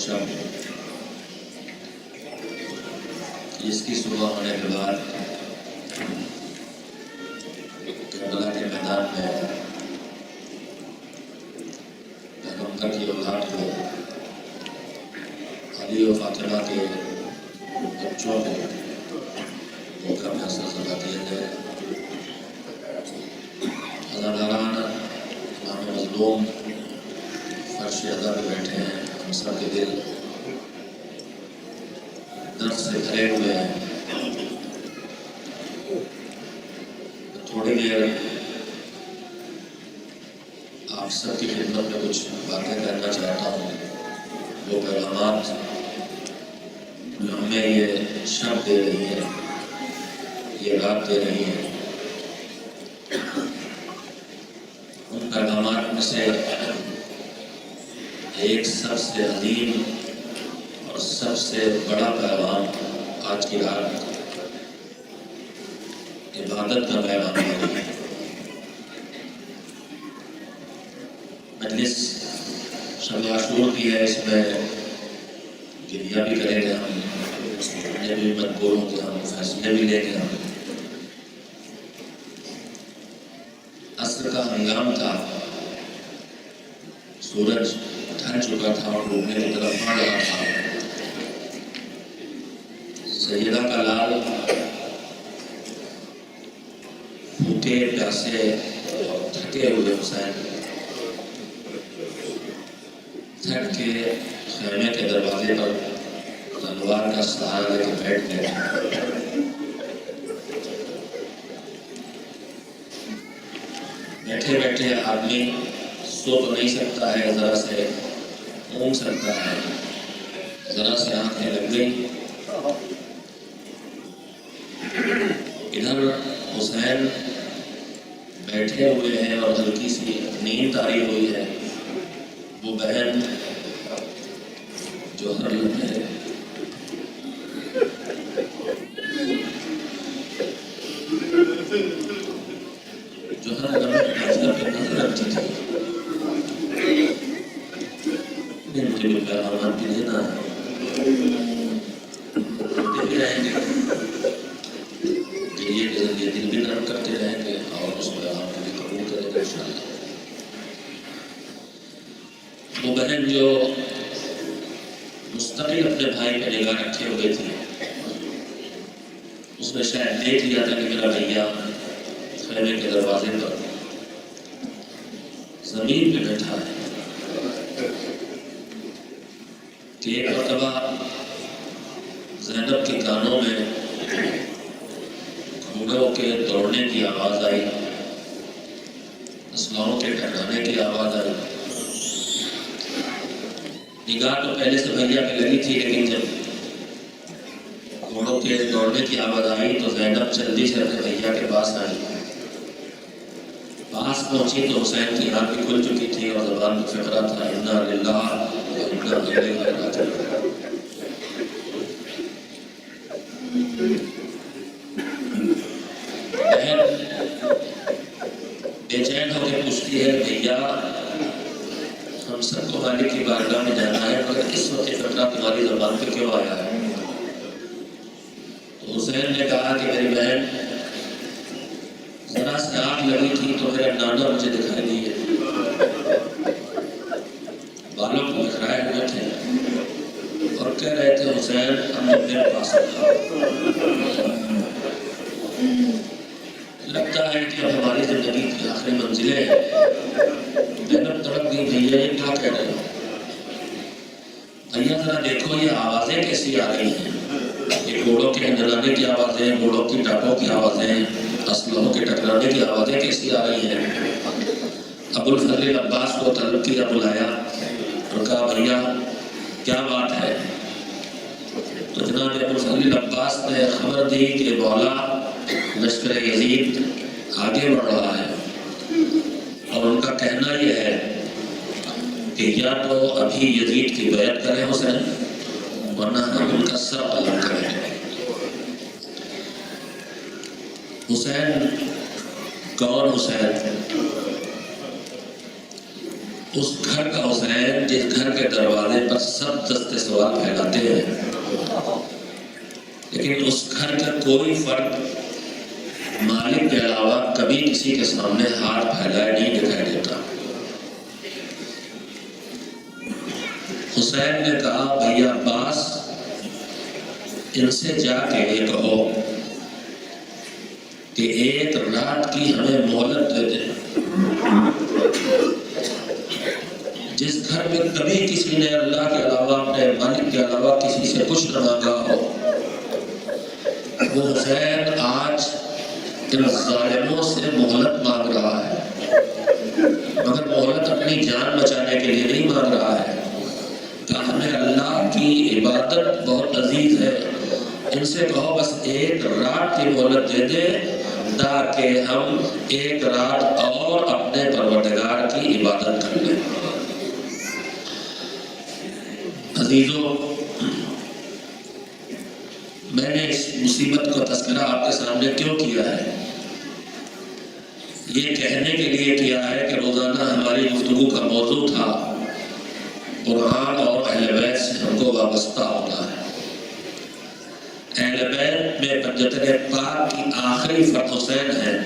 شب جس کی صبح ہونے کے بعد کربلا کے میدان میں پیغمبر کی اولاد کو علی و فاطمہ کے بچوں کو موقع میں سزا دیا جائے۔ عزاداران امام مظلوم فرش ادا پہ بیٹھے ہیں، ہم سب کے دل درد سے بھرے ہوئے ہیں۔ تھوڑی دیر آپ سب کی خدمت میں کچھ باتیں کرنا چاہتا ہوں۔ وہ پیغامات جو ہمیں یہ شب دے رہی ہے، یہ رات دے رہی ہے، ان پیغامات میں سے ایک سب سے عظیم اور سب سے بڑا پیغام آج کی رات عبادت کا پیغام ہے۔ مجلس شب عاشور کی ہے، اس میں گریہ بھی کریں گے ہم، یہ بھی مجبور ہوں کہ ہم فیصلے بھی لیں گے ہم۔ عصر کا ہنگام تھا، سورج ڈھل چکا تھا اور ڈوبنے کی طرف بڑھ رہا تھا۔ سیدہ کا لال بھوکے پیاسے اور تھکے ہوئے حسین تھک کے خیمے کے دروازے پر تلوار کا سہارا لے کے بیٹھ گئے۔ بیٹھے بیٹھے آدمی سو تو نہیں سکتا ہے، ذرا سے اونگ سکتا ہے، ذرا سے آنکھیں لگ گئی۔ ادھر حسین بیٹھے ہوئے ہیں اور ہلکی سی نیند آئی ہوئی ہے۔ وہ بہن جو ہر لمحے نظر رکھتی تھی، مجھے بھی پیغامات بھی دینا ہے، دیتے رہیں گے، ذریعے کے ذریعے دل بھی نرم کرتے رہیں گے اور اس پیغام کو بھی قبول کریں گے انشاءاللہ۔ وہ بہن جو مستقل اپنے بھائی پہ نگاہ رکھے ہوئے تھی، اس نے شاید دیکھ لیا تھا کہ میرا بھیا خیمے کے دروازے پر زمین پہ بیٹھا ہے، کہ ایک مرتبہ زینب کے کانوں میں گھوڑوں کے دوڑنے کی آواز آئی، اسلحوں کے ٹکرانے کی آواز آئی۔ نگاہ تو پہلے سے بھیا پہ لگی تھی، لیکن جب گھوڑوں کے دوڑنے کی آواز آئی تو زینب جلدی سے اپنے بھیا کے پاس آئی۔ پاس پہنچی تو حسین کی آنکھ بھی کھل چکی تھی اور زبان پہ فقرہ تھا، انا للہ و انا الیہ راجعون۔ بہن بے چین ہو کے پوچھتی ہے، بھیا ہم سب کو مالک کی بارگاہ میں جانا ہے، مگر اس وقت فقرہ تمہاری زبان پہ کیوں آیا ہے؟ تو حسین نے کہا کہ میری بہن ذرا سے آگ لگی تھی تو میرے نانا مجھے دکھائی دیے، بالوں کو بکھرائے ہوئے تھے اور کہہ رہے تھے حسین ہم تو میرے پاس تھا۔ لگتا ہے کہ اب ہماری زندگی کی آخری منزلیں ہیں۔ زینب تڑپ گئی، بھیا یہ کیا کہہ رہے ہو؟ بھیا ذرا دیکھو یہ آوازیں کیسی آ رہی ہیں، یہ گھوڑوں کے ہنڈلانے کی آوازیں، گھوڑوں کی ٹاپوں کی آوازیں، اسلحوں کے ٹکرانے کی آوازیں کیسی آ رہی ہیں۔ ابو الفضل عباس کو طلب کیا، بلایا اور کہا بھیا کیا بات ہے؟ تو جناب ابو الفضل عباس نے خبر دی کہ مولا لشکر یزید آگے بڑھ رہا ہے، اور ان کا کہنا یہ ہے کہ یا تو ابھی یزید کی بیعت کریں حسین، ورنہ ہم ان کا سر قلم کریں۔ حسین کون حسین؟ اس گھر کا حسین جس گھر کے دروازے پر پر سب دستے سوال پھیلاتے ہیں، لیکن اس گھر کا کوئی فرد مالک کے علاوہ کبھی کسی کے سامنے ہاتھ پھیلائے نہیں دکھائی دیتا۔ حسین نے کہا بھیا عباس ان سے جا کے یہ کہو کہ ایک رات کی ہمیں مہلت دے دیں۔ جس گھر میں کبھی کسی نے اللہ کے علاوہ اپنے مالک کے علاوہ کسی سے کچھ نہ مانگا ہو، وہ حسین آج ان ظالموں سے مہلت مانگ رہا ہے، مگر مہلت اپنی جان بچانے کے لیے نہیں مانگ رہا ہے، کہ ہمیں اللہ کی عبادت بہت عزیز ہے، ان سے کہو بس ایک رات کی مہلت دے دے تاکہ ہم ایک رات اور اپنے پروردگار کی عبادت کر لیں۔ عزیزو، میں نے اس مصیبت کا تذکرہ آپ کے سامنے کیوں کیا ہے؟ یہ کہنے کے لیے کیا ہے کہ روزانہ ہماری گفتگو کا موضوع تھا قرآن اور اہل بیت سے ہم کو وابستہ ہونا ہے۔ اہل بیت میں پنجتن پاک کی آخری فرد حسین ہے،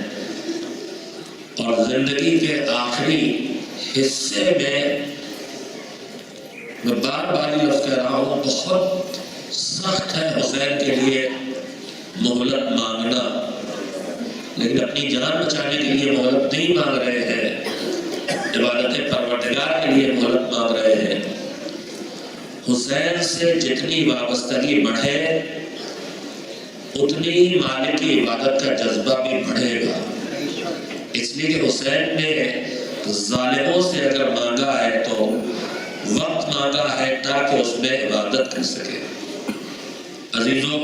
اور زندگی کے آخری حصے میں بار بار یہ لفظ کہہ رہا ہوں، بہت سخت ہے حسین کے لیے مہلت مانگنا، لیکن اپنی جان بچانے کے لیے مہلت نہیں مانگ رہے ہیں، عبادت پروردگار کے لیے مہلت مانگ رہے ہیں۔ حسین سے جتنی وابستگی بڑھے اتنی ہی مالک کی عبادت کا جذبہ بھی بڑھے گا، اس لیے کہ حسین نے ظالموں سے اگر مانگا ہے تو وقت مانگا ہے تاکہ اس میں عبادت کر سکے۔ عزیزوں،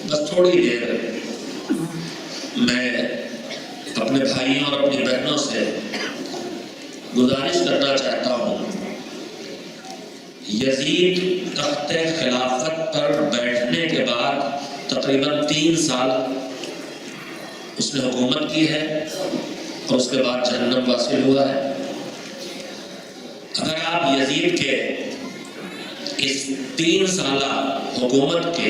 بس تھوڑی دیر میں اپنے بھائیوں اور اپنی بہنوں سے گزارش کرنا چاہتا ہوں۔ یزید تخت خلافت پر بیٹھنے کے بعد تقریباً 3 سال اس نے حکومت کی ہے، اور اس کے بعد جہنم واصل ہوا ہے۔ اگر آپ یزید کے اس 3 سالہ حکومت کے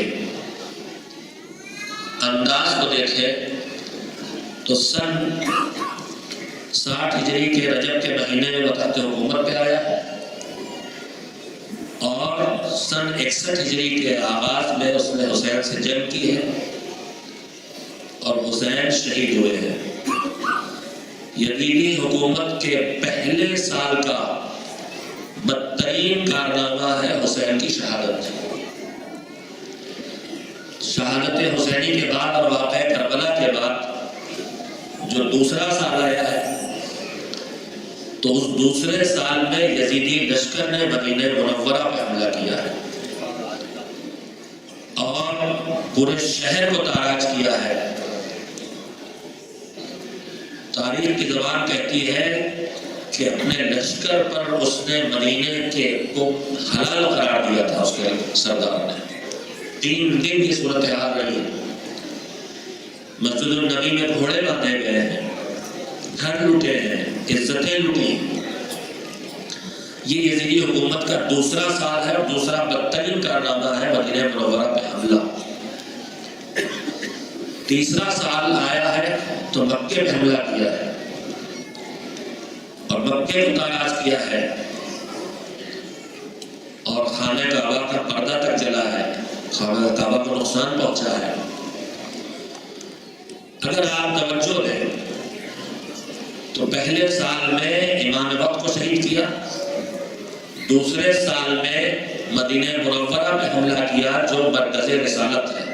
انداز کو دیکھیں تو سن 60 ہجری کے رجب کے مہینے میں وقت حکومت پہ آیا، اور سن 61 ہجری کے آغاز میں اس نے حسین سے جنگ کی ہے، اور حسین شہید ہوئے ہیں۔ یزیدی حکومت کے پہلے سال کا بدترین کارنامہ ہے حسین کی شہادت۔ شہادت حسینی کے بعد اور واقعہ کربلا کے بعد جو دوسرا سال آیا ہے، تو اس دوسرے سال میں یزیدی لشکر نے مدینہ منورہ پہ حملہ کیا ہے اور پورے شہر کو تاراج کیا ہے۔ تاریخ کی زبان کہتی ہے کہ اپنے لشکر پر اس نے مدینے کے کو حلال قرار دیا تھا، اس کے سردار نے۔ 3 دن کی صورتحال رہی، مسجد النبی میں گھوڑے باندھے گئے ہیں، گھر لوٹے ہیں، عزتیں لوٹی۔ یہ یزیدی حکومت کا دوسرا سال ہے، اور دوسرا بدترین کارنامہ ہے مدینہ منورہ پہ حملہ۔ تیسرا سال آیا ہے تو مکے پہ حملہ کیا ہے، اور مکے کو تاراج کیا ہے، اور خانہ کعبہ کا پردہ تک جلا ہے، خانہ کعبہ کو نقصان پہنچا ہے۔ اگر آپ توجہ دیں تو پہلے سال میں امام وقت کو شہید کیا، دوسرے سال میں مدینہ منورہ پہ حملہ کیا جو مرکز رسالت ہے،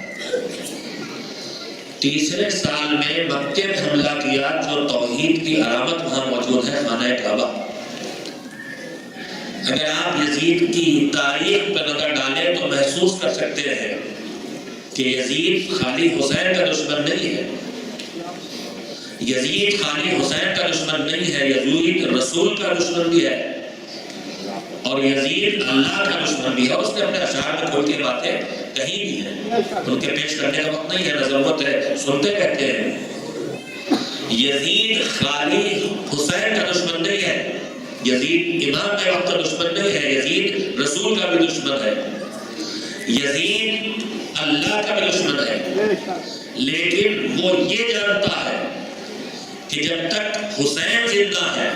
تیسرے سال میں مکے پہ حملہ کیا جو توحید کی علامت وہاں موجود ہے، خانہ کعبہ۔ اگر آپ یزید کی تاریخ پر نظر ڈالیں تو محسوس کر سکتے ہیں کہ یزید خالی حسین کا دشمن نہیں ہے، یزید خالی حسین کا دشمن نہیں ہے، یزید رسول کا دشمن بھی ہے، اور یزید اللہ کا دشمن بھی ہے۔ اس نے اپنے اشعار میں کھول کے باتیں کہیں بھی ہیں، ان کے پیش کرنے کا وقت نہیں ہے، ضرورت ہے، سنتے رہتے ہیں۔ یزید خالی حسین کا دشمن نہیں ہے، یزید امام کے وقت کا دشمن نہیں ہے، یزید رسول کا بھی دشمن ہے، یزید اللہ کا بھی دشمن ہے، لیکن وہ یہ جانتا ہے کہ جب تک حسین زندہ ہے،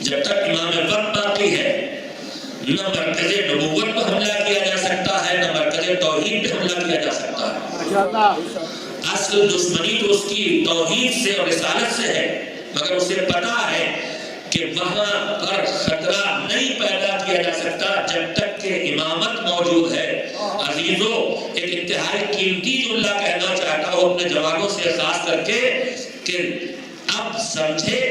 جب تک امام وقت باقی ہے، نہ مرکز نبوت پر حملہ کیا جا سکتا ہے، نہ مرکز توحید پہ حملہ کیا جا سکتا ہے۔ اصل دشمنی تو اس کی توحید سے اور رسالت سے ہے، مگر اسے پتا ہے کہ وہاں پر خطرہ نہیں پیدا کیا جا سکتا جب تک کہ امامت موجود ہے۔ عزیزو، ایک انتہائی قیمتی جملہ کہنا چاہتا ہوں اپنے جوانوں سے خاص کر کے کہ اب سمجھے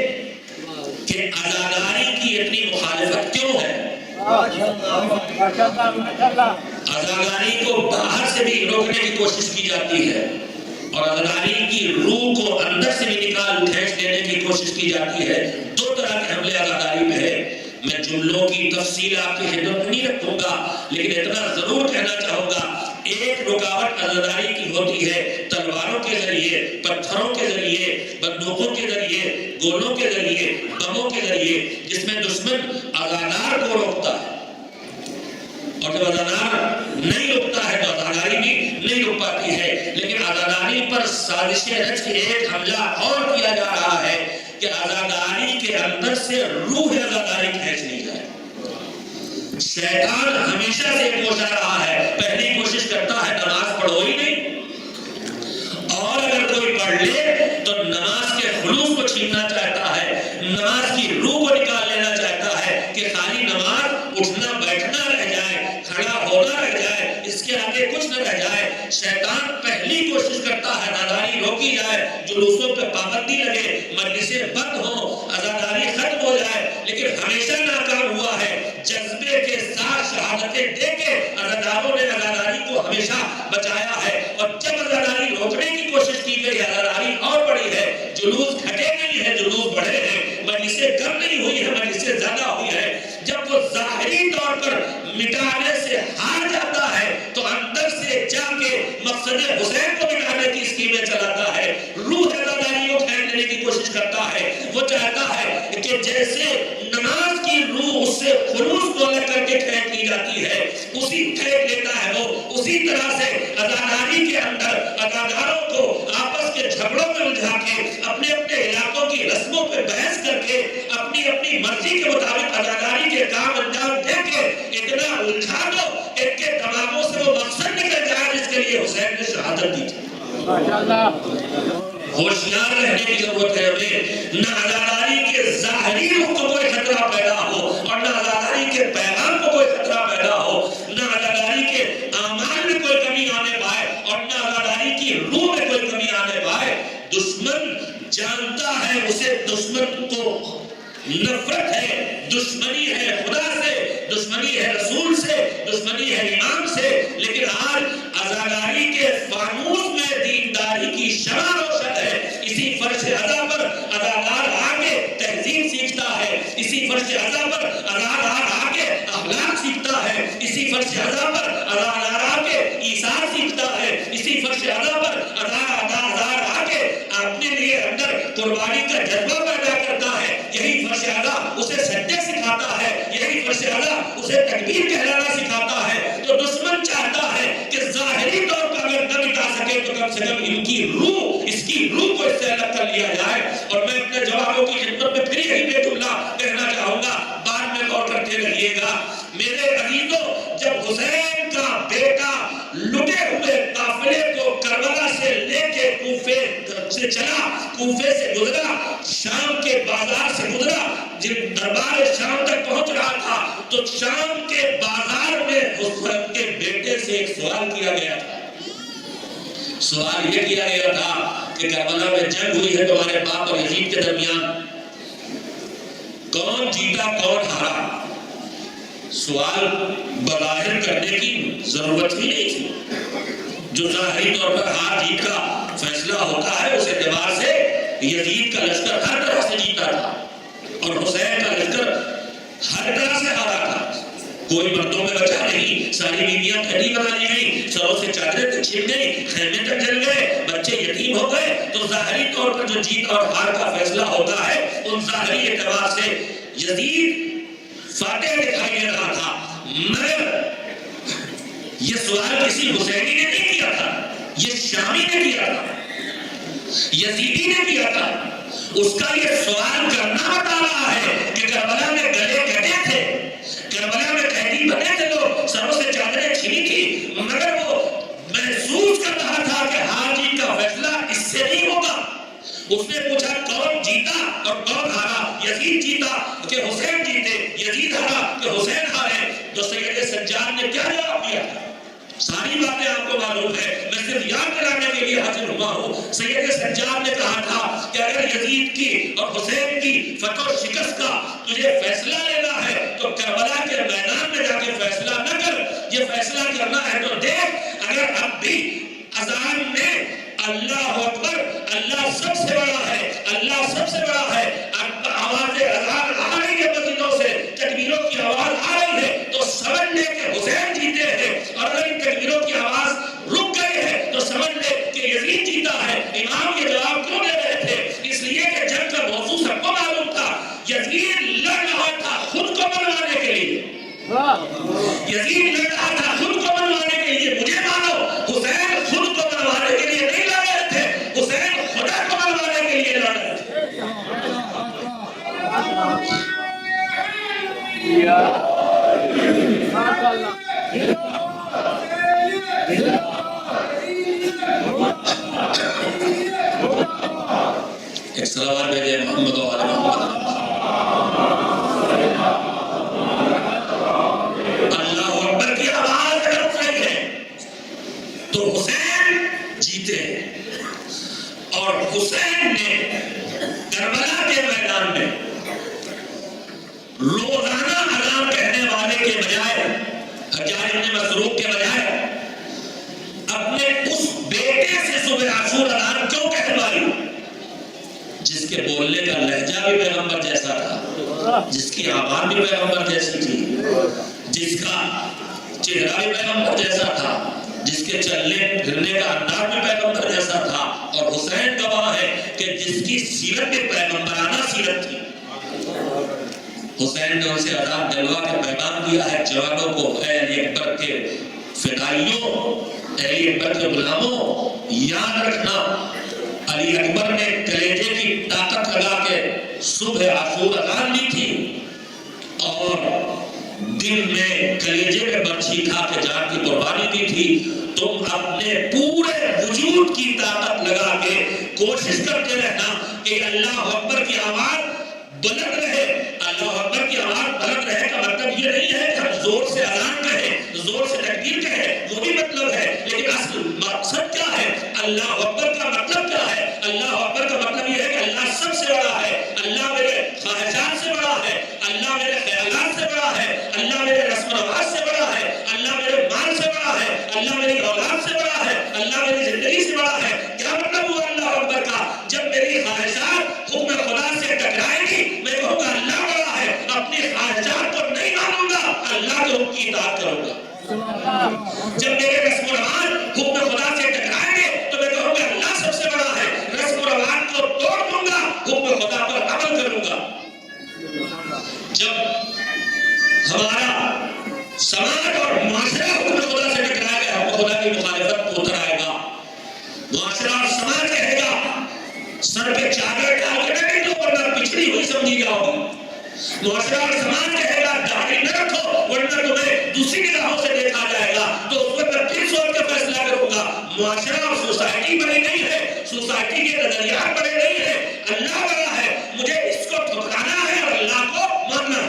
کہ عزاداری کی اتنی مخالفت کیوں ہے۔ عزاداری کو باہر سے بھی روکنے کی کوشش کی جاتی ہے اور عزاداری کی روح کو اندر سے بھی نکال کھینچ دینے کی کوشش کی جاتی ہے۔ دو طرح کے حملے عزاداری میں ہے۔ میں جملوں کی تفصیل آپ کی خدمت میں نہیں رکھوں گا، لیکن اتنا ضرور کہنا چاہوں گا، ایک رکاوٹ عزاداری کی ہوتی ہے تلواروں کے ذریعے، پتھروں کے ذریعے، بندوقوں کے ذریعے، گولوں کے ذریعے، بموں کے ذریعے، جس میں دشمن عزادار کو روکتا ہے، اور جب عزادار نہیں روکتا ہے تو عزاداری بھی نہیں روک پاتی ہے۔ لیکن عزاداری پر سازشیں رچ کے ایک حملہ اور کیا جا رہا ہے کہ عزاداری کے اندر سے روح عزاداری کھینچ لی جائے۔ شیطان ہمیشہ سے کوشش رہا ہے، پہلی کوشش کرتا ہے نماز پڑھو ہی نہیں، اور اگر کوئی پڑھ لے تو نماز کے خلوص کو چھیننا چاہتا ہے، نماز کی روح کو نکال لینا چاہتا ہے کہ خالی نماز اٹھنا بیٹھنا رہ جائے، کھڑا ہونا رہ جائے، اس کے آگے کچھ نہ رہ جائے۔ شیطان پہلی کوشش کرتا ہے عزاداری روکی جائے، جلوسوں پہ پابندی لگے، مجلسیں بند ہوں، عزاداری ختم ہو جائے، لیکن ہمیشہ ناکام ہوا ہے۔ جذبے کے ساتھ شہادتیں دے کے عزاداروں نے عزاداری کو ہمیشہ بچایا ہے، اور جب عزاداری روکنے کی کوشش کی گئی، عزاداری اور بڑی ہے، جلوس گھٹے نہیں ہے، جلوس بڑھے ہیں، مجلسیں کم نہیں ہوئی ہے، مجلسیں زیادہ ہوئی ہے۔ جب وہ ظاہری طور پر مٹانے سے ہار جاتا ہے تو اندر سے جا کے مقصد حسین کو مٹانے کی اسکیمیں چلاتا ہے، روح عزاداری کو پھینک دینے کی کوشش کرتا ہے۔ وہ چاہتا ہے کہ جیسے نماز کی روح اس سے خلوص کو لے کر کے پھینک لی جاتی ہے، اسی پھینک لیتا ہے وہ، اسی طرح سے عزاداری کے اندر عزاداروں کو آپس کے جھگڑوں میں الجھا کے، اپنے اپنے علاقوں کی رسموں پہ بحث کر کے، اپنی اپنی مرضی کے مطابق عزاداری کے کام انجام دے کے اتنا الجھا دو کہ ان کے دماغوں سے وہ مقصد نکل جائے جس کے لیے حسین نے شہادت دی تھی۔ ہوشیار رہنے کی ضرورت ہے ہمیں، نہ عزاداری کے ظاہری رخ کو کوئی خطرہ پیدا ہو، اور نہ عزاداری کے پیغام کو کوئی خطرہ پیدا ہو، نہ عزاداری کے اعمال میں کوئی کمی آنے پائے، اور نہ عزاداری کی روح میں کوئی کمی آنے پائے۔ دشمن جانتا ہے، اسے دشمن کو نفرت ہے، دشمنی ہے خدا سے، دشمنی ہے رسول سے، دشمنی ہے امام سے، لیکن آج عزاداری کے فانوس میں دینداری کی شمع روشن ہے۔ اسی فرش عزا پر عزادار آگے تہذیب سیکھتا ہے، اسی فرش عزا پر عزادار آگے اخلاق سیکھتا ہے، اسی فرش عزا پر عزادار آگے ایثار سیکھتا ہے، اسی فرش عزا پر عزادار آگے اپنے لیے اندر قربانی کا جذبہ پیدا کرتا ہے۔ یہی فرش عزا اسے سجدے سکھاتا ہے، یہی فرش عزا اسے تکبیر کہلانا سکھاتا ہے۔ تو دشمن چاہتا ہے کہ ظاہری طور پر اگر نہ مٹا سکے تو کم سے کم ان کی روح، اس کی روح کو اس سے الگ کر لیا جائے۔ اور میں اپنے جوابوں کی خدمت میں پھر یہی بیت اللہ کہنا چاہوں گا، بعد میں غور کرتے رہیے گا۔ میرے عزیزوں، جب حسین کا بیٹا لٹے ہوئے قافلے کو کربلا سے لے کے کوفے سے چلا، کوفے سے گزرا، شام کے بازار سے گزرا، جب دربار شام تک پہنچ رہا تھا تو شام کے بازار میں حسین کے بیٹے سے ایک سوال کیا گیا تھا۔ سوال یہ کیا گیا تھا کہ کربلا میں جنگ ہوئی ہے تمہارے باپ اور یزید کے درمیان، کون جیتا کون ہارا؟ سوال بظاہر کرنے کی ضرورت ہی نہیں تھی۔ جو ظاہری طور پر ہار جیت کا فیصلہ ہوتا ہے، اس اعتبار سے یزید کا لشکر ہر طرح سے جیتا تھا اور حسین کا لشکر ہر طرح سے ہارا تھا۔ کوئی مردوں میں بچا نہیں، ساری بیویاں پھیلی بنا لی گئی، سروں سے چادریں تک چھن گئی، خیمے تک جل گئے، بچے یتیم ہو گئے۔ تو ظاہری طور پر جو جیت اور ہار کا فیصلہ ہوتا ہے، ان ظاہری اعتبار سے یزید فاتح دکھائی دے رہا تھا، مگر یہ سوال کسی حسینی نے نہیں کیا تھا، یہ شامی نے کیا تھا، یزیدی نے کیا تھا. اس کا یہ سوال کرنا بتا رہا ہے کہ کربلا میں گلے کٹے تھے، کربلا میں قیدی بنے تھے، لوگ سروں سے چادریں چھینی تھی، مگر وہ محسوس کر رہا تھا کہ حاجی کا فیصلہ اس سے نہیں ہوگا. اس نے پوچھا کون جیتا اور کون ہارا؟ یزید جیتا کہ حسین جیتے، یزید ہارا کہ حسین ہارے. تو سید سجاد نے کیا جواب دیا؟ ساری باتیں آپ کو معلوم ہے، میں صرف یاد کرانے کے لیے حاضر ہوا ہوں. سید سجاد نے کہا تھا کہ اگر یزید کی اور حسین کی فتح و شکست کا تجھے فیصلہ لینا ہے تو کربلا کے میدان میں جا کے فیصلہ نہ کر، یہ فیصلہ کرنا ہے تو دیکھ اگر اب بھی اذان میں اللہ اکبر، اللہ سب سے بڑا ہے، اللہ سب سے بڑا ہے، آواز اذان آ رہی ہے مسجدوں سے، تکبیروں کی آواز آ رہی ہے تو سمجھ لے کہ حسین جیتے ہیں، اور اگر ان تکبیروں کی آواز رک گئی ہے تو سمجھ لے کہ یزید جیتا ہے. امام یہ جواب کیوں دے رہے تھے؟ اس لیے کہ جنگ کا موضوع سب کو معلوم تھا. یزید لڑ رہا تھا خود کو منوانے کے لیے، یزید لڑ رہا تھا خود کو منوانے کے لیے. مجھے مانو، حسین خود کو منوانے کے لیے نہیں لڑ رہے تھے، حسین خدا کو منوانے کے لیے لڑ رہے تھے. ایک صلوات بھیجے محمد و آل محمد. اللہ اکبر کی آواز اگر اٹھ رہی ہے تو حسین جیتے ہیں. اور حسین نے کربلا کے میدان میں روزانہ اذان کہنے والے کے بجائے، حجاج بن مسروق کے بجائے، اپنے اس بیٹے سے صبح عاشور اذان کیوں کہلوائی جس کے بولنے کا لہجہ بھی پیغمبر جیسا تھا، جس کی آواز بھی پیغمبر جیسی تھی، جس کا چہرہ بھی پیغمبر جیسا تھا، جس کے چلنے پھرنے کا انداز بھی پیغمبر جیسا تھا. اور حسین گواہ ہے کہ جس کی سیرت بھی پیغمبرانہ سیرت تھی. حسین نے اسے اذان دلوا کے پیغام دیا ہے جوانوں کو، اے علی اکبر کے فدائیوں، اے علی اکبر کے غلاموں، یاد رکھنا علی اکبر نے کلیجے کی طاقت لگا کے صبح عاشور اذان دی تھی اور دن میں کلیجے میں برچھی کھا کے جان کی قربانی دی تھی. تم اپنے پورے وجود کی طاقت لگا کے کوشش کرتے رہنا کہ اللہ اکبر کی آواز بلند رہے. اللہ اکبر کی آواز بلند رہے کا مطلب یہ نہیں ہے کہ ہم زور سے اذان کہیں، زور سے تکبیر کہیں، وہ بھی مطلب ہے، لیکن اصل مقصد کیا ہے؟ اللہ اکبر کا مطلب کیا ہے؟ اللہ اکبر کا مطلب یہ ہے کہ اللہ سب سے بڑا ہے، اللہ میرے خواہشات سے بڑا ہے، اللہ میرے خیالات سے بڑا ہے، اللہ میرے رسم و رواج سے بڑا ہے، اللہ میرے مال سے بڑا ہے، اللہ میری اولاد سے بڑا ہے، اللہ میری زندگی سے بڑا ہے. کیا مطلب ہوا اللہ اکبر کا؟ جب میری خواہشات حکم خدا سے ٹکرائے گی میں کہوں گا اللہ بڑا ہے، اپنی خواہشات کو نہیں مانوں گا، اللہ کے حکم کی اطاعت کروں گا. جب میرے رسم و رواج حکم خدا سے ٹکرائیں گے تو میں کہوں گا اللہ سب سے بڑا ہے، رسم و رواج کو توڑ دوں گا، حکم خدا پر عمل کروں گا. جب ہمارا سماج اور معاشرہ حکم خدا سے ٹکرائے گا، حکم خدا کی مخالفت اتر آئے گا. معاشرہ اور سماج کہے گا سر پہ چادر ڈال کے نہ تو ورنہ پچھڑی ہوئی سمجھی جاؤ گی. معاشرہ اور سماج کہے گا داڑھی نہ رکھو ورنہ تمہیں دوسری نگاہوں سے دیکھا جائے گا. تو اس میں میں پھر سوچ کے فیصلہ کروں گا. معاشرہ اور سوسائٹی بڑی نہیں ہے، سوسائٹی کے نظریات بڑے نہیں ہیں، اللہ بڑا ہے. مجھے اس کو ٹھکرانا ہے اور اللہ کو ماننا ہے.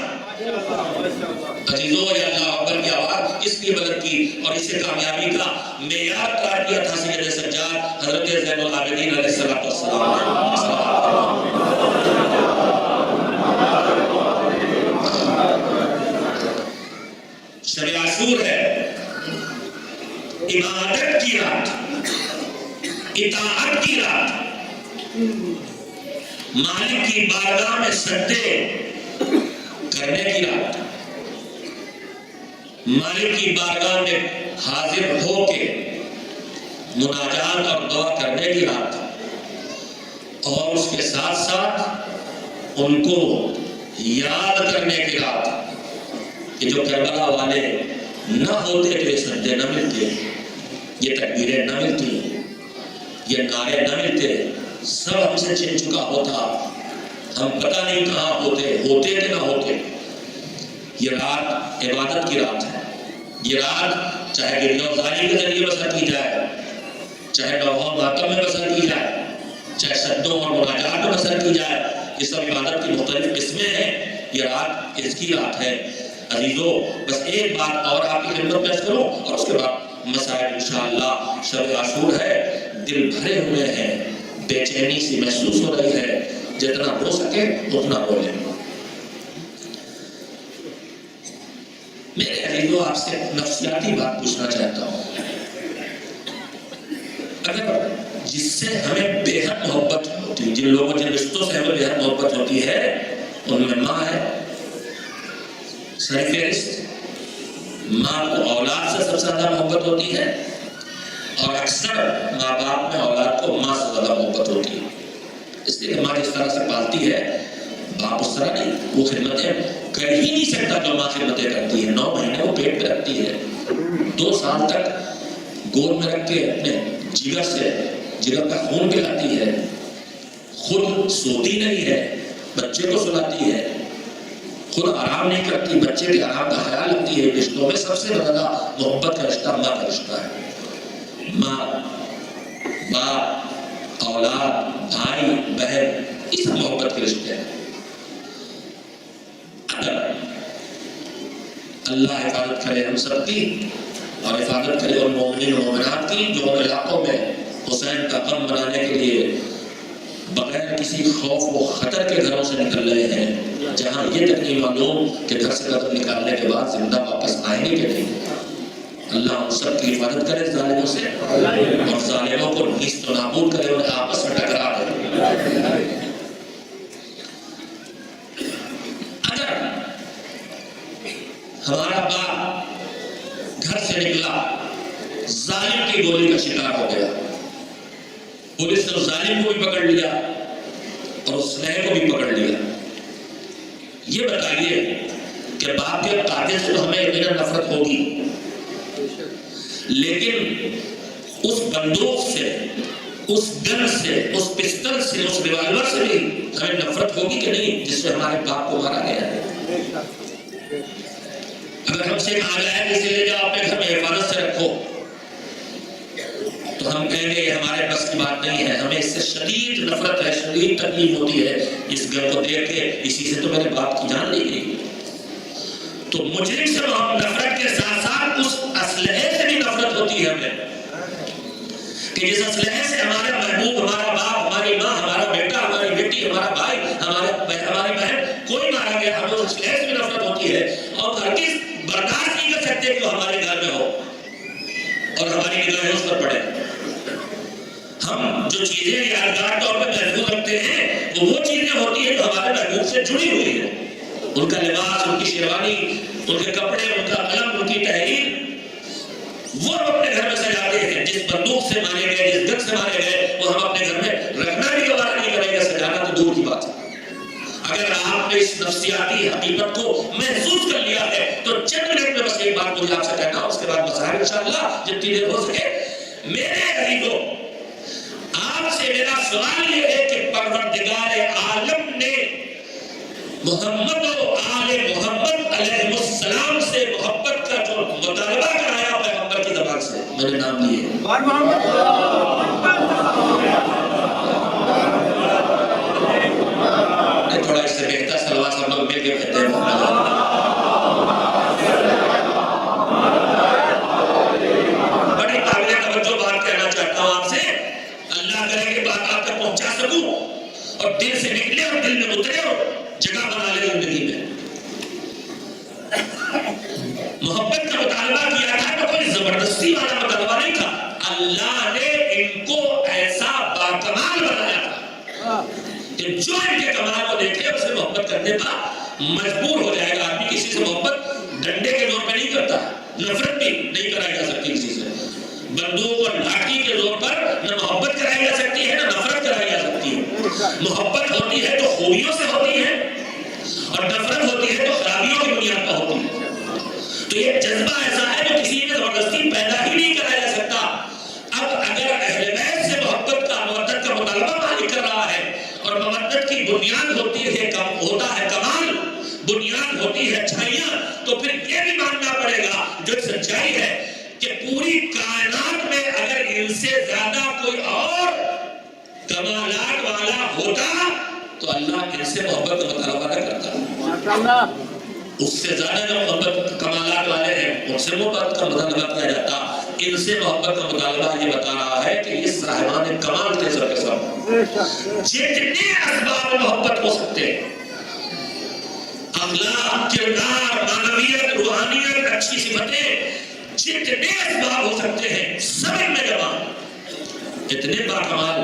عزیزوں یہ اللہ اکبر کی آواز اس لیے بلند کی اور اسے کامیابی کا معیار قرار دیا تھا سید سجاد حضرت زین العابدین علیہ السلام شب عاشور ہے، عبادت کی رات، اطاعت کی رات، مالک کی بارگاہ میں سجدے کرنے کی رات، مالک کی بارگاہ میں حاضر ہو کے مناجات اور دعا کرنے کی رات، اور اس کے ساتھ ساتھ ان کو یاد کرنے کی رات کہ جو کربلا والے نہ ہوتے تو یہ سجدے نہ ملتے، یہ تکبیریں نہ ملتی، یہ نعرے نہ ملتے، سب ہم سے چھن چکا ہوتا، ہم پتہ نہیں کہاں ہوتے کہ نہ ہوتے۔ یہ رات عبادت کی رات ہے، یہ رات چاہے گریہ و زاری کے ذریعے بسر کی جائے، چاہے نوحہ و ماتم میں بسر کی جائے، چاہے سجدوں اور مناجات میں بسر کی جائے، یہ سب عبادت کی مختلف قسمیں ہیں۔ یہ رات اس کی رات ہے۔ عزیزو، بس ایک بات اور آپ کی خدمت پیش کروں اور اس کے بعد مسائل انشاءاللہ۔ شب عاشور ہے، دل بھرے ہوئے ہیں، بے چینی سی محسوس ہو رہی ہے، جتنا ہو سکے اتنا بولیں۔ میرے عزیزو، آپ سے نفسیاتی بات پوچھنا چاہتا ہوں۔ اگر جس سے ہمیں بے حد محبت ہوتی، جن لوگوں جن رشتوں سے ہمیں بے حد محبت ہوتی ہے، ان میں ماں ہے سر فہرست۔ ماں کو اولاد سے سب سے زیادہ محبت ہوتی ہے، اور اکثر ماں باپ میں اولاد کو ماں سے زیادہ محبت ہوتی ہے۔ اس لیے ماں جس طرح سے پالتی ہے، باپ اس طرح نہیں۔ وہ خدمتیں کر ہی نہیں سکتا جو ماں خدمتیں کرتی ہے۔ 9 مہینے وہ پیٹ پہ رکھتی ہے، 2 سال تک گود میں رکھ کے اپنے جگر سے، جگر کا خون پلاتی ہے، خود سوتی نہیں ہے، بچے کو سلاتی ہے، خود آرام نہیں کرتی، بچے کے آرام کا خیال رکھتی ہے۔ رشتوں میں سب سے زیادہ محبت کا رشتہ ماں کا رشتہ ہے۔ ماں، باپ، اولاد، بھائی، بہن، یہ سب محبت کے رشتے ہیں۔ اگر اللہ حفاظت کرے ہم سب کی، اور حفاظت کرے ان مومنین و مومنات کی جو ان علاقوں میں حسین کا غم منانے کے لیے بغیر کسی خوف و خطر کے گھروں سے نکل رہے ہیں، جہاں یہ تک نہیں معلوم کہ گھر سے قدم نکالنے کے بعد زندہ واپس آئیں گے کہ نہیں۔ اللہ ہم سب کی حفاظت کرے ظالموں سے، اور ظالموں کو نیست و نابود کرے، انہیں آپس میں ٹکرا دے۔ اگر ہمارا باپ گھر سے نکلا، ظالم کی گولی کا شکار ہو گیا، پولیس نے اس ظالم کو بھی پکڑ لیا اور اس سنہ کو بھی پکڑ لیا، یہ بتائیے کہ باپ کے قاتل سے تو ہمیں یقیناً نفرت ہوگی، لیکن اس بندوق سے، اس گن سے، اس پستل سے، اس ریوالور سے بھی ہمیں نفرت ہوگی کہ نہیں، جس سے ہمارے باپ کو مارا گیا ہے۔ اگر ہم سے کہا جائے کہ اسے لے جاؤ اپنے گھر میں حفاظت سے رکھو، تو ہم کہیں گے یہ ہمارے بس کی بات نہیں ہے، ہمیں اس سے شدید نفرت ہے، شدید تکلیف ہوتی ہے، اس گھر کو دیکھ کے اسی سے تو میرے باپ کی جان لی گئی۔ تو مجرم سے ہم نفرت کے ساتھ ساتھ اس اسلحے سے بھی نفرت ہوتی ہے ہمیں، کہ جس اسلحے سے ہمارا محبوب، ہمارا باپ، ہماری ماں، ہمارا بیٹا، ہماری بیٹی، ہمارا بھائی، ہماری بہن کوئی مارا گیا، ہمیں اس اسلحے سے بھی نفرت ہوتی ہے، اور ہرگز برداشت نہیں کر سکتے کہ وہ ہمارے گھر میں ہو اور ہماری نگاہیں اس پر پڑے۔ ہم جو چیزیں یادگار طور پر محفوظ رکھتے ہیں، وہ چیزیں ہوتی ہیں جو ہمارے محبوب سے جڑی ہوئی ہیں، ان کا لباس، ان کی شیروانی، ان کے کپڑے، ان کا قلم، ان کی تحریر، وہ ہم اپنے گھر میں سجاتے ہیں۔ جس بندوق سے مارے گئے، جس گن سے مارے گئے، وہ ہم اپنے گھر میں رکھنا بھی گوارا نہیں کریں گے، سجانا تو دور کی بات ہے۔ اگر آپ نے اس نفسیاتی حقیقت کو محسوس کر لیا ہے تو چند منٹ میں بس ایک بات مجھے آپ سے کہنا، اس کے بعد مسائل انشاءاللہ جتنی دیر ہو سکے۔ میرے عزیزو، آپ سے میرا سوال یہ ہے کہ پروردگار عالم نے محمد و آل محمد علیہ السلام سے محبت کا جو مطالبہ کرایا پیغمبر کی زبان سے، میں نے نام لیے تھوڑا اس سے بہتر سلوات سب لوگ مل کے کہتے ہیں بڑی قابل توجہ بات کہنا چاہتا ہوں آپ سے، اللہ کرے کہ بات آپ تک پہنچا سکوں اور دل سے نکلے اور دل میں اترے اور جگہ بنا لے زندگی میں۔ محبت کا مطالبہ کیا تھا تو کوئی زبردستی والا مطالبہ نہیں تھا، اللہ نے ان کو ایسا باکمال بنایا تھا کہ جو ان کے کمال کو دیکھے اسے محبت کرنے کا مجبور ہو جائے گا۔ آدمی کسی سے محبت ڈنڈے کے زور پہ نہیں کرتا، نفرت بھی نہیں کرائی جا سکتی کسی سے، بندوق اور لاٹھی کے زور پر نہ محبت کرائی جا سکتی ہے نہ نفرت کرائی جا سکتی ہے۔ محبت ہوتی ہے تو خوبیوں سے ہوتی ہے، اور نفرت ہوتی ہے تو خرابیوں کی بنیاد پر ہوتی ہے۔ تو یہ جذبہ ایسا ہے جو کسی نے زبردستی پیدا ہی نہیں کرایا جا سکتا. اب اگر اہل بیت سے محبت کا مودت کا مطالبہ مالک کر رہا ہے اور مودت کی بنیاد ہوتی ہے کمال، بنیاد ہوتی ہے اچھائیاں، تو پھر یہ بھی ماننا پڑے گا جو سچائی ہے کہ پوری کائنات میں اگر ان سے زیادہ کوئی اور کمالات والا ہوتا تو اللہ ان سے محبت کا مطالبہ نہ کرتا. اس سے زیادہ جو محبت کمالات والے ہیں ان سے محبت کا مطالبہ کیا جاتا. ان سے محبت کا مطالبہ یہ بتا رہا ہے کہ یہ صاحبان کمال تھے سب کے سب. جتنے اسباب محبت ہو سکتے ہیں، اخلاق، کردار، معنویت، روحانیت، اچھی صفتیں، جتنے اسباب ہو سکتے ہیں سب ان میں جمع، اتنے باکمال.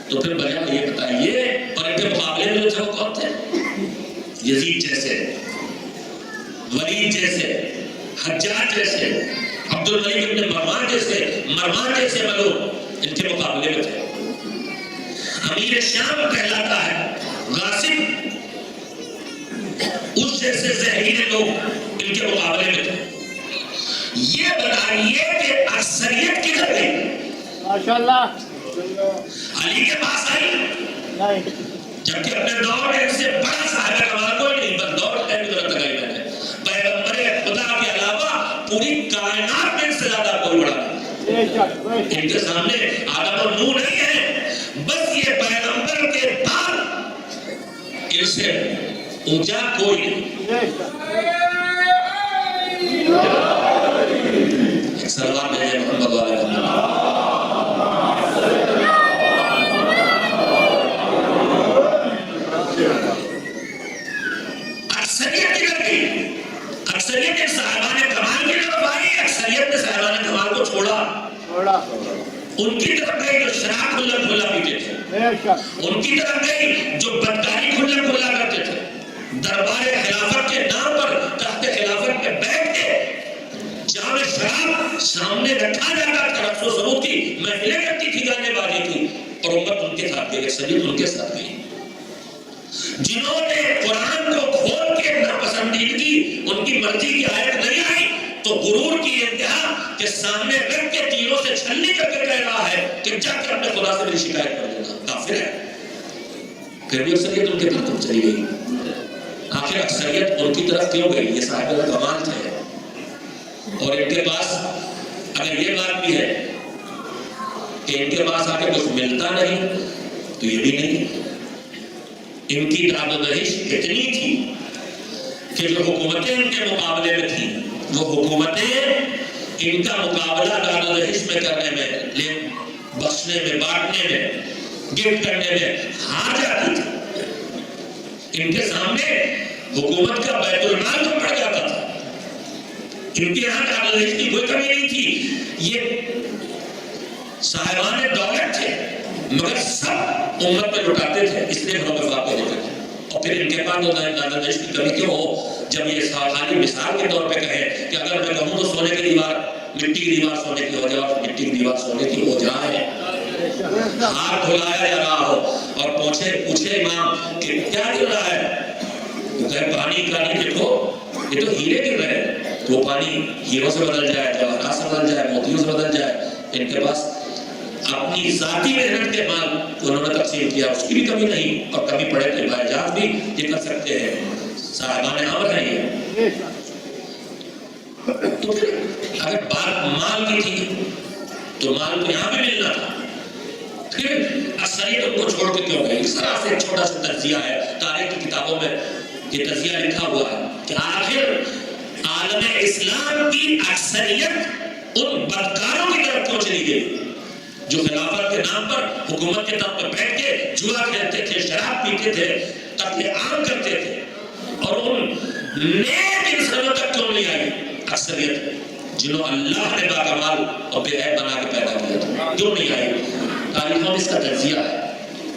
تو پھر بجائے یہ بتائیے اور ان کے مقابلے میں جو کون تھے؟ یزید جیسے، ولید جیسے، حجاج جیسے، عبد الملک ابن مروان جیسے ملوک ان کے مقابلے میں تھے. امیر شام کہلاتا ہے غاصب، اس جیسے زہریلے لوگ ان کے مقابلے میں تھے. یہ بتائیے کہ اکثریت کدھر گئی؟ ماشاءاللہ علی کے پاس آئی، جبکہ اپنے دور میں اس سے بڑا صاحب کمال کوئی نہیں، بس دور ہے ضرورت لگائی میں نے. پیغمبر خدا کے علاوہ پوری کائنات میں اس سے زیادہ کوئی بڑا نہیں. ان کے سامنے آدم اور نوح نہیں ہے، بس یہ پیغمبر کے بعد ان سے اونچا کوئی نہیں. سلوات بھیجے محمد والے محمد. اکثریت نے صاحبان کمال کی طرف آئی، اکثریت نے صاحبان کمال کو چھوڑا. ان کی طرف گئی جو شراب کھلا پیتے تھے، ان کی طرف گئی جو بدکاری کھلا کرتے تھے، دربار خلافت کے نام پر تحت خلافت میں بیٹھ کے جام شراب سامنے رکھا جاتا تھا، رقص و سرود کی محفلیں کرتی تھی، گانے بازی کی، اور امت ان کے ساتھ گئی، اکثریت ان کے ساتھ گئی. جنہوں نے قرآن کو کھول کے ناپسندیدگی ان کی مرضی کی آیت نہیں آئی تو غرور کی انتہا کہ سامنے رکھ کے تیروں سے چھلنی کر کے کہہ رہا ہے کہ جا کر اپنے خدا سے میری شکایت کر دینا، کافر ہے. پھر بھی اکثریت ان کے طرف چلی گئی. آخر اکثریت ان کی طرف کیوں گئی؟ یہ صاحب کمال تھے. اور ان کے پاس اگر یہ بات بھی ہے کہ ان کے پاس آ کے کچھ ملتا نہیں تو یہ بھی نہیں. ان کی داد و دہش اتنی تھی کہ جو حکومتیں ان کے مقابلے میں تھیں وہ حکومتیں ان کا مقابلہ داد و دہش میں کرنے میں، بخشنے میں، بانٹنے میں، گفٹ کرنے میں ہار جاتی تھی. ان کے سامنے حکومت کا بیت المال تو پڑ جاتا تھا. ان کے یہاں داد و دہش کی کوئی کمی نہیں تھی. یہ صاحبان دولت تھے مگر سب امت میں لٹاتے تھے، اس لیے گھروں میں فاقے دیتے تھے. اور پھر ان کے پاس داد و دہش کی کمی کیوں ہو جب یہ خالی مثال کے طور پہ کہیں کہ اگر میں کہوں تو سونے کی دیوار، مٹی کی دیوار سونے کی ہو جائے اور مٹی کی دیوار سونے کی ہو جائے، ہاتھ دھلایا جا رہا ہو اور پوچھے امام کہ کیا گر رہا ہے، کہ پانی کا نہیں دیکھو یہ تو ہیرے گر رہے ہیں، تو وہ پانی ہیروں سے بدل جائے، جواہرات سے بدل جائے، موتیوں سے بدل جائے. ان کے پاس اپنی ذاتی محنت کے مال انہوں نے تقسیم کیا، اس کی بھی کمی نہیں، اور کمی پڑے تو باجات بھی یہ کر سکتے ہیں. صاحبان امر ہیں یہ. تو پھر اگر بات مال کی تھی تو مال تو یہاں بھی ملنا تھا. پھر اکثریت ان کو چھوڑ کے کیوں گئے؟ اس طرح سے ایک چھوٹا سا تجزیہ ہے تاریخ کی کتابوں میں، یہ تجزیہ لکھا ہوا ہے کہ آخر عالم اسلام کی اکثریت ان بدکاروں کی طرف کیوں چلی گئی جو خلافت کے نام پر حکومت کے طرف پر بیٹھ کے جوا کھیلتے تھے، شراب پیتے تھے، قتل عام کرتے تھے. اور ان نیک انسانوں تک کیوں نہیں آئی اکثریت جنہوں اللہ نے باکمال اور بے عیب بنا کے پیدا کیا تھا؟ کیوں نہیں آئی؟ تاریخوں میں اس کا تجزیہ ہے،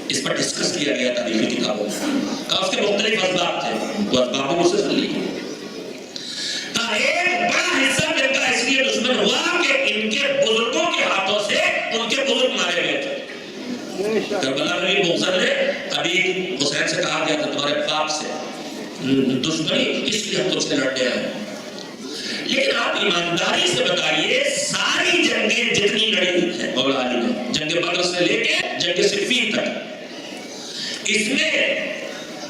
اس پر ڈسکس کیا گیا تاریخی کتابوں میں. اس کے مختلف اسباب تھے، وہ اسباب بھی مجھ سے سن لیے. ایک بڑا حصہ دل کا اس لیے دشمن ہوا کہ ان کے بزرگوں کے ہاتھوں سے ان کے بزرگ مارے گئے تھے. کربلا میں بھی محسن نے ابھی حسین سے کہا گیا تھا تمہارے باپ سے دشمنی اس لیے ہم تم سے لڑنے آئے. ایمانداری سے بتائیے ساری جنگیں جتنی لڑی ہیں مولا علی نے، جنگ بدر سے لے کے جنگ صفین تک، اس میں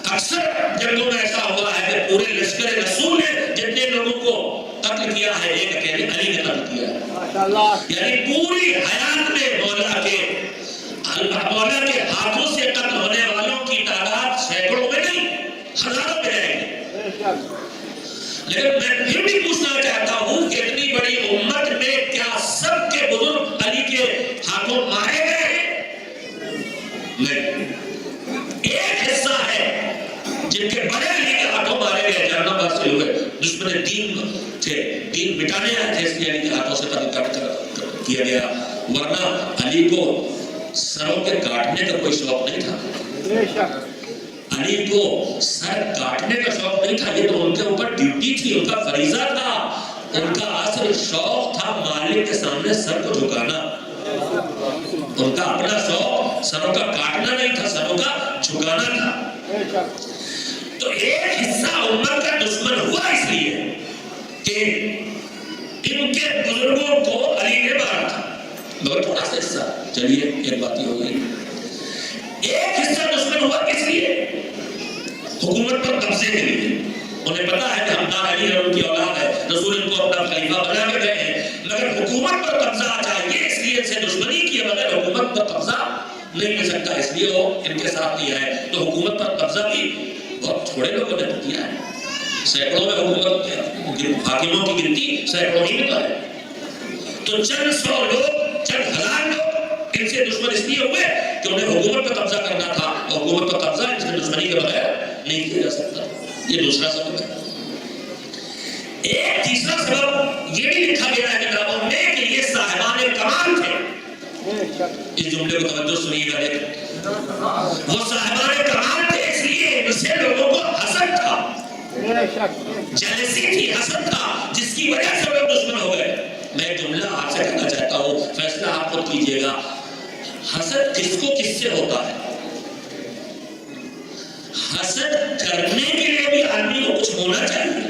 اکثر جنگوں میں ایسا ہوا ہے کہ پورے لشکر رسول نے جتنے لوگوں کو قتل کیا ہے ایک اکیلے علی نے قتل کیا ہے، یعنی پوری حیات میں مولا کے ہاتھوں سے قتل ہونے والوں کی تعداد سینکڑوں میں نہیں ہزاروں میں جائے گی۔ لیکن میں پھر بھی پوچھنا چاہتا ہوں کہ اتنی بڑی امت میں کیا سب کے بزرگ علی کے ہاتھوں مارے گئے ہیں؟ نہیں، ایک حصہ ہے جن کے بڑے علی کے ہاتھوں مارے گئے، جہنم واسی ہوئے، دشمن دین تھے، دین مٹانے آئے تھے، اس لیے علی کے ہاتھوں سے قتل کیا گیا، ورنہ علی کو سروں کے کاٹنے کا کوئی شوق نہیں تھا، علی کو سر کاٹنے کا شوق نہیں تھا، یہ تو ان کے اوپر ڈیوٹی تھی، ان کا فریضہ تھا، ان کا اصل شوق تھا مالک کے سامنے سر کو جھکانا، ان کا اپنا شوق سروں کا کاٹنا نہیں تھا، سروں کا جھکانا تھا۔ تو ایک حصہ امت کا دشمن ہوا اس لیے کہ ان کے بزرگوں کو علی نے مارا تھا، مگر تھوڑا سا حصہ، چلیے ایک بات یہ ہو گئی، ایک حصہ دشمن ہوا کس لیے؟ حکومت پر قبضے کے لیے، انہیں پتا ہے کہ حمدان علی اور ان کی اولاد ہے، رسول ان کو اپنا خلیفہ بنا کے گئے ہیں، مگر حکومت پر قبضہ آ جائے اس لیے سے دشمنی کی بغیر حکومت پر قبضہ نہیں مل سکتا، اس لیے وہ ان کے ساتھ نہیں ہے، تو حکومت پر قبضہ بھی بہت تھوڑے لوگوں نے کیا ہے، سینکڑوں میں حکومت حاکموں کی گنتی سینکڑوں ہی میں ہے، تو چند سو لوگ، چند ہزار لوگ ان سے دشمن اس لیے ہوئے کہ انہیں حکومت پر قبضہ کرنا تھا، اور حکومت پر قبضہ ان سے دشمنی کے بغیر نہیں کیا جا سکتا، یہ دوسرا سبب ہے۔ ایک تیسرا سبب یہ بھی لکھا گیا ہے کتابوں میں کہ یہ صاحبان کمال تھے، اس جملے کو توجہ سنیے گا، وہ صاحبان کمال تھے اس لیے ان سے لوگوں کو حسد تھا، جیلسی تھی، حسد تھا، جس کی وجہ سے لوگ دشمن ہو گئے۔ میں ایک جملہ آپ سے کہنا چاہتا ہوں، فیصلہ آپ خود کیجئے گا، حسد کس کو کس سے ہوتا ہے؟ حسد کرنے کے لیے بھی آدمی کو کچھ ہونا چاہیے،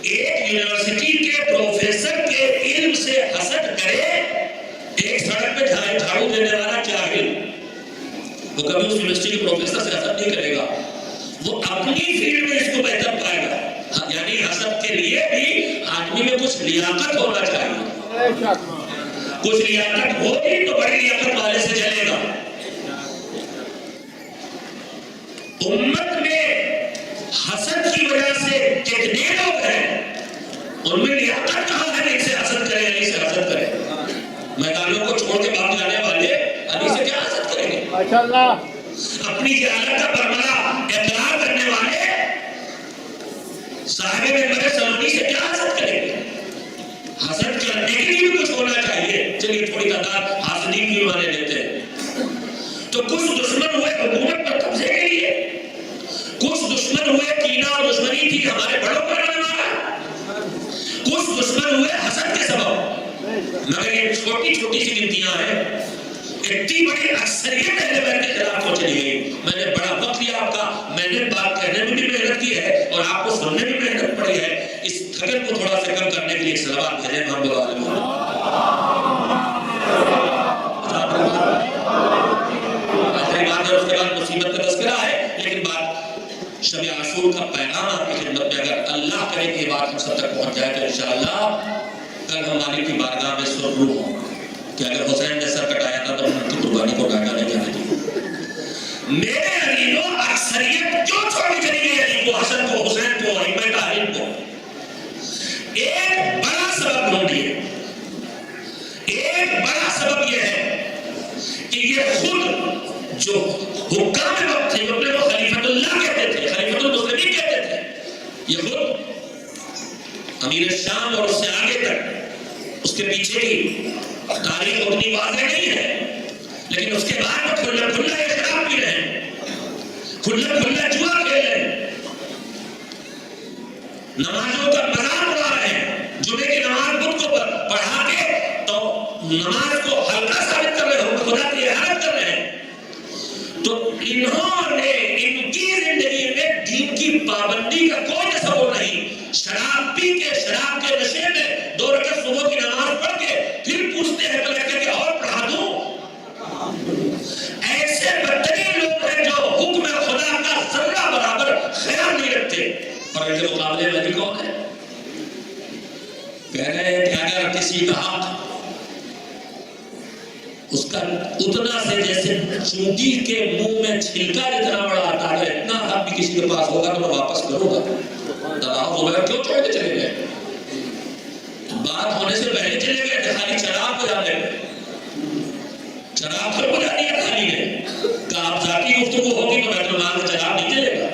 ایک یونیورسٹی کے پروفیسر کے علم سے حسد کرے ایک سڑک پہ جھاڑو دینے والا جاہل، وہ کبھی اس یونیورسٹی کے پروفیسر سے حسد نہیں کرے گا، وہ اپنی فیلڈ میں اس کو بہتر پائے گا، یعنی حسد کے لیے بھی آدمی میں کچھ لیاقت ہونا چاہیے، کچھ لیاقت ہوگی تو بڑی لیاقت والے سے چلے گا۔ امت میں حسد کی وجہ سے کتنے لوگ ہیں، ان میں لیاقت کہاں ہے ان سے حسد کریں، علی سے حسد کریں، میدانوں کو چھوڑ کے بھاگ جانے والے علی سے کیا حسد کریں گے؟ اپنی جہالت کا برملا اقرار کرنے والے صاحب منبر سلمی سے کیا حسد کریں گے؟ حسد کرنے کے لیے بھی کچھ ہونا چاہیے، چلیے تھوڑی تعداد حاسدین کی مانے لیتے ہیں، تو کچھ دشمن ہوئے حکومت پر قبضے کے لیے، کچھ دشمن ہوئے کینہ اور دشمنی تھی ہمارے بڑوں پر انہوں نے مارا، کچھ دشمن ہوئے حسد کے سبب، مگر یہ چھوٹی چھوٹی سی گنتیاں ہیں، اتنی بڑی اکثریت اہل بیت کے خلاف کو چلی گئی۔ میں نے بڑا وقت لیا آپ کا، میں نے بات کہنے میں بھی محنت کی ہے اور آپ کو سننے میں محنت پڑی ہے، اس تھکن کو تھوڑا سا کم کرنے کے لیے ایک صلوات بھیجیں محمد علیہ آخری بات ہے، اس کے بعد مصیبت کا تذکرہ ہے، لیکن بات شب عاشور کا پیغام آپ کی خدمت میں اگر اللہ کرے کہ یہ بات ہم سب تک پہنچ جائے تو انشاءاللہ کل ہم مالک کی بارگاہ میں سرور ہوں کہ اگر حسین نے سر کٹایا تھا تو ان کی قربانی کو ڈاکہ نہیں جانے دی۔ میرے علی کو اکثریت کیوں چھوڑی چلی گئی، علی کو، حسن کو، حسین کو، ائمہ تعلیم کو؟ ایک بڑا سبب ڈھونڈیے، ایک بڑا سبب یہ ہے کہ یہ خود جو حکام وقت تھے، اپنے کو خلیفۃ اللہ کہتے تھے، خلیفۃ المسلمین کہتے تھے، یہ خود امیر شام اور اس سے آگے تک اس کے پیچھے کی تاریخ اتنی واضح نہیں ہے، لیکن اس کے بعد وہ کھلا کھلا شراب پی رہے ہیں، کھلا کھلا جوا کھیل رہے ہیں، نمازوں کا مذاق اڑا رہے ہیں، جمعے کی نماز بدھ کو پڑھا کے تو نماز کو ہلکا ثابت کر رہے ہیں، خدا کی احانت کر رہے ہیں۔ تو انہوں نے ان کی زندگی میں دین کی پابندی کا کوئی تصور نہیں، شراب پی کے، شراب کے نشے صبح کی نماز پڑھ کے پھر پوچھتے ہیں کلیکٹر کہ اور پڑھا دوں. ایسے بدترین لوگ ہیں جو حکم خدا کا ذرہ برابر خیال نہیں رکھتے. اور ان کے مقابلے میں بھی کون ہے؟ کہہ رہے ہیں کہ اگر کسی کا حق اس کا اتنا سے جیسے چونٹی کے منہ میں چھلکا جتنا بڑا آتا ہے اتنا حق بھی کسی کے پاس ہوگا تو میں واپس کروں گا. دباؤ ہو گیا کیوں چھوڑ کے چلے گئے؟ بات ہونے سے پہلے چلے گئے تھے خالی چراغ کو جانے میں. چراغ پھر بجا دیا خالی نے کہ آپ ذاتی گفتگو ہوگی تو بیت المال کا چراغ نہیں چلے گا.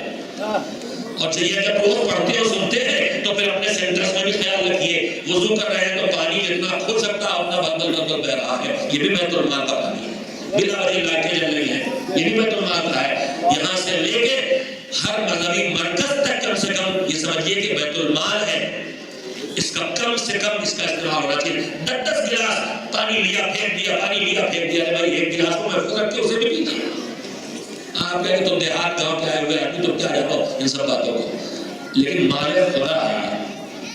اور چاہیے جب روز پڑھتے اور سنتے ہیں تو پھر اپنے سینٹرز میں بھی خیال رکھیے. وضو کر رہے ہیں تو پانی جتنا کھل سکتا ہے اپنا بندل بہ رہا ہے. یہ بھی بیت المال کا پانی ہے. بلا وجہ لائٹیں جل رہی ہیں یہ بھی بیت المال کا ہے. یہاں سے لے کے ہر مذہبی مرکز تک کم سے کم یہ سمجھیے کہ بیت المال ہے. اس کا کم سے کم اس کا استعمال ہونا چاہیے. 10 گلاس پانی لیا پھینک دیا پانی لیا پھینک دیا. بھائی ایک گلاس کو محفوظ رکھ کے اسے بھی پیجیے. آپ کہیں کہ تم دیہات گاؤں کے آئے ہوئے آدمی تم کیا جاتا ہو ان سب باتوں کو. لیکن مال خدا ہے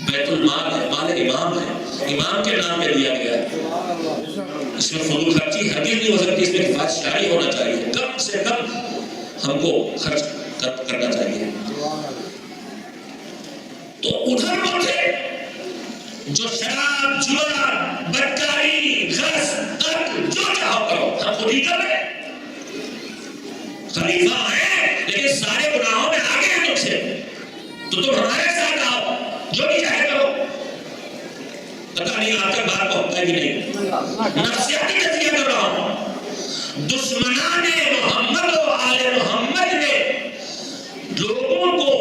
بیت المال ہے مال امام ہے. امام کے نام پہ دیا گیا ہے. اس میں فضول خرچی ہرگز نہیں ہو سکتی. اس میں کفایت شعاری ہونا چاہیے. کم سے کم ہم کو خرچ کرنا چاہیے. تو ادھر وہ تھے جو شراب جوا بدکاری غصب قتل جو چاہو کرو ہم خود ہی کر رہے ہیں. خلیفہ ہیں لیکن سارے گناہوں میں آگے ہیں تم سے. تو تم ہمارے ساتھ آؤ جو بھی چاہے کرو. پتہ نہیں آپ تک بات پہنچتا ہے کہ نہیں. نفسیاتی تجزیہ کر رہا ہوں. دشمنان محمد و آل محمد نے لوگوں کو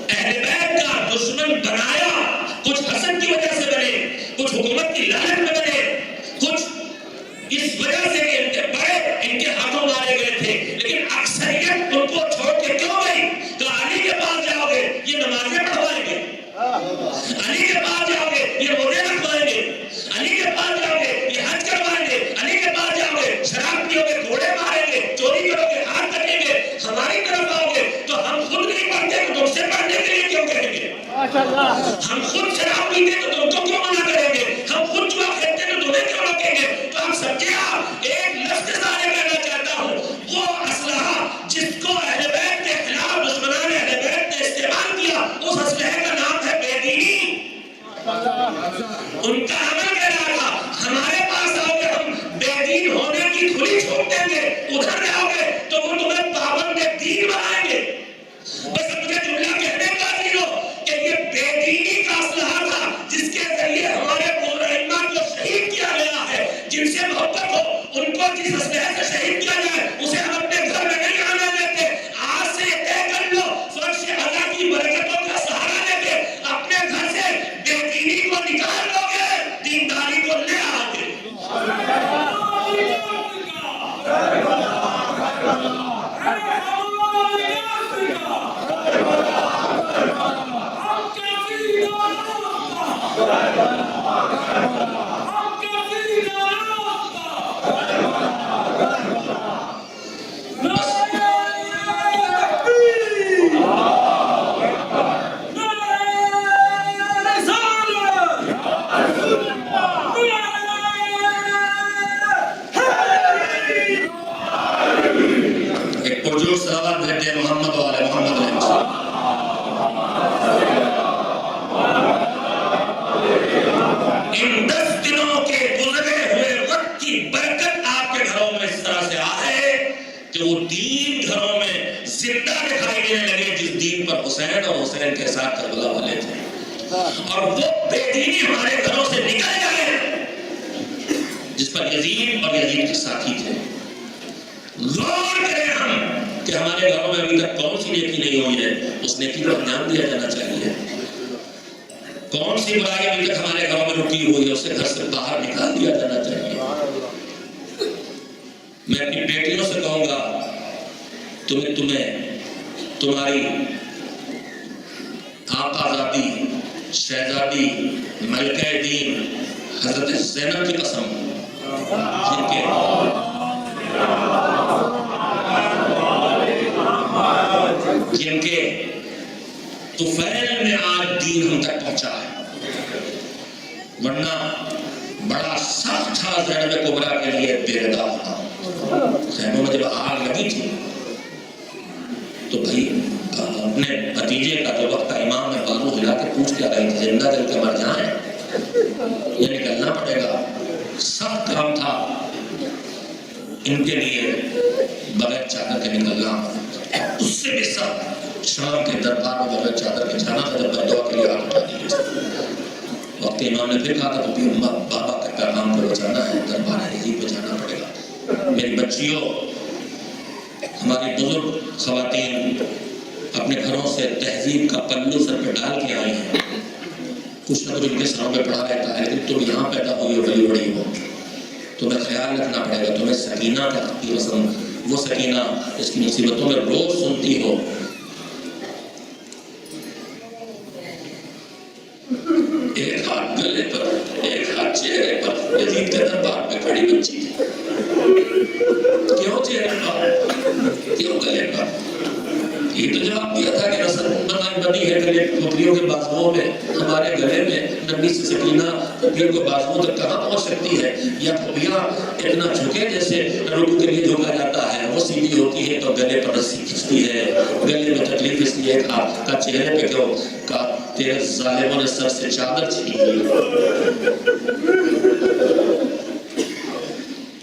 اہل بیت کا دشمن بنایا. کچھ حسد کی وجہ سے بنے, کچھ حکومت کی لعنت میں بنے, کچھ اس وجہ سے کہ ان کے بڑے ان کے ہاتھوں مارے گئے تھے. لیکن اکثریت ان کو چھوڑ کے کیوں گئی؟ تو علی کے پاس جاؤ گے یہ نمازیں پڑھوائیں گے, علی کے پاس جاؤ گے یہ روزے رکھوائیں گے, علی کے پاس جاؤ گے یہ حج کروائیں گے, علی کے پاس جاؤ گے شراب پیو گے گھوڑے ماریں گے چوری کرو گے ہاتھ کٹیں گے. ہماری طرف آؤ گے تو ہم خود نہیں پڑھتے تو تم سے پڑھنے کے لیے کیوں کہیں گے؟ ہم خود شراب پیتے تو تم کو کیوں منع کریں گے؟ ہم خود جوا کھیلتے تو تمہیں کیوں روکیں گے؟ تو ہم سمجھے آپ ایک لفظ سارے کہنا چاہتا ہوں. وہ اسلحہ جس کو اہل بیت کے خلاف دشمنان اہل بیت نے استعمال کیا اس اسلحے کا نام ہے بے دینی. ان کا عمل کہہ رہا تھا ہمارے پاس آؤ گے ہم بے دین ہونے کی کھلی چھوٹ دیں گے. ادھر جاؤ گے تو وہ تمہیں پابند دین بنائیں گے. بس مجھے جملہ کہنے کا نہیں ہو کہ یہ بے دینی کا اسلحہ تھا جس کے ذریعے ہمارے ائمہ کو شہید کیا گیا ہے. جن سے محبت ہو ان کو جس اسلحے سے شہید کیا جائے اسے ہم اپنے گھر میں نہیں آنے دیتے. آج سے طے کر لو فرش اللہ کی برکتوں کا سہارا لے کے اپنے گھر سے بے دینی کو نکال لو گے دینداری کو لے آؤ گے. ایک پرجوش صلوات بھیجتے ہیں محمد والے محمد علیہ السلام. ان 10 دنوں کے گزرے ہوئے وقت کی برکت آپ کے گھروں میں اس طرح سے آئے کہ وہ دین گھروں میں زندہ دکھائی دینے لگے جس دین پر حسین اور حسین کے ساتھ کربلا والے تھے. اور وہ بے دینی ہمارے گھروں سے نکل جائے جس پر یزید اور یزید کے ساتھی تھے. غور کریں ہم کہ ہمارے گھروں میں ابھی تک کون سی نیکی نہیں ہوئی ہے, اس نیکی پر دھیان دیا جانا چاہیے. کون سی برائی ابھی تک ہمارے گھروں میں رکی ہوئی ہے اسے گھر سے باہر نکال دیا جانا چاہیے. میں اپنی بیٹیوں سے کہوں گا تمہیں تمہاری آقازادی شہزادی ملکہ دین حضرت زینب کی قسم جن کے طفیل نے آج دین ہم تک پہنچا ہے. ورنہ بڑا سخت تھا زینب کبریٰ کے لیے بے ردا ہونا۔ خیموں میں جب آگ لگی تھی تو بھائی اپنے بھتیجے کا جو وقت امام نے بازو ہلا کے پوچھ کیا رہی تھی، زندہ جل کے مر جائیں یہ نکلنا پڑے گا۔ سخت کام تھا ان کے لیے بغیر چادر کے نکلنا، اس سے بھی سخت شام کے دربار میں بغیر چادر کے جانا تھا جب بدعا کے لیے ہاتھ اٹھا دی تھی۔ وقت امام نے پھر کہا تھا تو بابا کا پیغام کو بچانا ہے، دربار عزیز پہ جانا پڑے گا۔ میری بچیوں، ہماری بزرگ خواتین اپنے گھروں سے تہذیب کا پلو سر پہ ڈال کے آئی ہیں، کچھ نہ کچھ ان کے سروں پہ پڑا رہتا ہے، لیکن تم یہاں پیدا ہوئی ہو، بڑی بڑی ہو، تمہیں خیال رکھنا پڑے گا، تمہیں سکینہ کی قسم، وہ سکینہ اس کی مصیبتوں میں روز سنتی ہو۔ ایک ہاتھ گلے پر، ایک ہاتھ چہرے پر، یزید کے دربار میں کھڑی بچی تھی۔ کیوں چہرے پر؟ کیوں گلے پر؟ یہ تو جواب دیا تھا کہ رسل بندی ہے گلے بکریوں کے بازوؤں میں، ہمارے گلے میں نبی سے سکینہ بکریوں کے بازوؤں تک کہاں پہنچ سکتی ہے؟ یا پھولیاں اتنا جھکے جیسے رکو کے لیے جھکا جاتا ہے، وہ سیدھی ہوتی ہے تو گلے پر رسی کھچتی ہے، گلے میں تکلیف اس لیے کا چہرے پہ کیوں؟ کہا تیرے ظالموں نے سر سے چادر چھین لی۔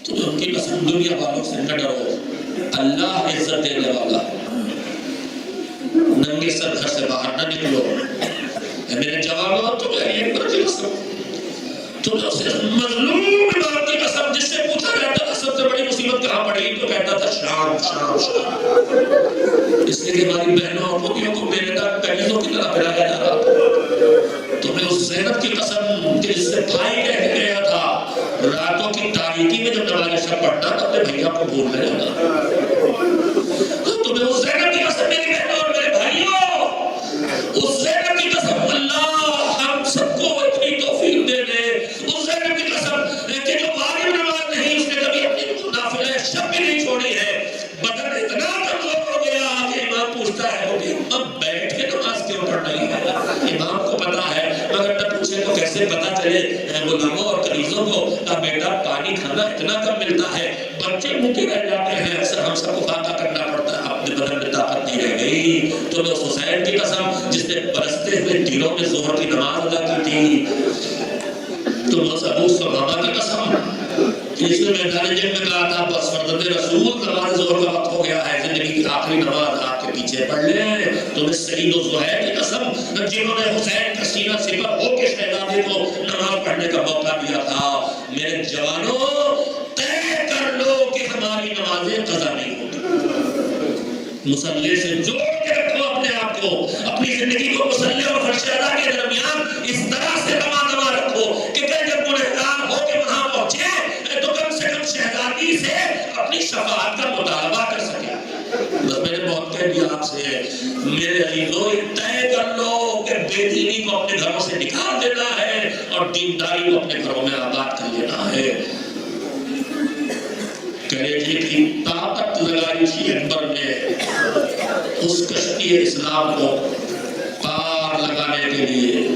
تو ان کی قسم دنیا والوں سے نہ ڈرو، اللہ عزت دینے والا، ننگے سر گھر سے باہر نہ نکلو۔ میرے جوانوں، تمہیں یہ بڑی قسم، تمہیں اسے مظلوم امام کی قسم، جس سے پوچھا جاتا تھا سب سے بڑی مصیبت کہاں پڑی تو کہتا تھا شام شام شام، اس لیے کہ ہماری بہنوں اور پوتیوں کو میرے تک قیدوں کی طرح پھیلایا جا رہا تھا۔ تمہیں اس زینب کی قسم کہ جس سے بھائی کہہ کے گیا تھا، راتوں کی تاریکی میں جب نماز شب پڑھنا تو اپنے بھائیوں کو بھول گیا تھا۔ تمہیں اس زینب کی قسم، میری بہنوں اور میرے بھائیوں، اس زینب کی قسم، اللہ ہم سب کو اتنی توفیق دے دے، اس زینب کی قسم کہ جو واجب نماز نہیں، اس نے کبھی اپنی نافلہ شب بھی نہیں چھوڑی ہے، بدن اتنا کمزور ہو گیا کہ امام پوچھتا ہے وہ کہ امام بیٹھ کے نماز کیوں پڑھ رہی ہے؟ امام کو پتا ہے مگر نہ پوچھے تو کیسے پتا چلے غلاموں اور قریضوں کو کہ بیٹا پانی کھانا اتنا کم ملتا ہے، بچے بھوکے رہ جاتے ہیں، اکثر ہم سب کو فاتح کرنا پڑتا ہے، اپنے بدن میں طاقت نہیں رہ گئی۔ تو میں اس حسین کی قسم جس نے برستے ہوئے تیروں میں ظہر کی نماز ادا کی تھی، تو میں اس ابو سمامہ کی قسم اس نے میدان جنگ میں کہا تھا بس فرزند رسول نماز ظہر کا وقت ہو گیا ہے، زندگی کی آخری نماز آپ کے پیچھے پڑھ لیں، تو میں سعید و زہیر کی قسم جنہوں نے حسین کا سینہ سپر ہو کے شہزادے کو نماز پڑھنے کا موقع دیا تھا۔ میرے جوانوں، طے کر لو کہ ہماری نمازیں قضا نہیں ہوتی۔ مصلی سے جوڑ کے رکھو اپنے آپ کو، اپنی زندگی کو مصلی اور فرش ادا کے درمیان اس طرح سے دما رکھو کہ کل جب گنہگار ہو کے وہاں پہنچے تو کم سے کم شہزادی سے اپنی شفاعت کا مطالبہ کر سکے۔ بس میں نے بہت کہہ دیا آپ سے، میرے عزیزوں، طے کر لو کہ بے دینی کو اپنے گھروں سے نکال دینا ہے اور دینداری کو اپنے گھروں میں آباد کر لینا ہے۔ کلیجے کی طاقت لگائی تھی اکبر نے اس کشتی اسلام کو پار لگانے کے لیے۔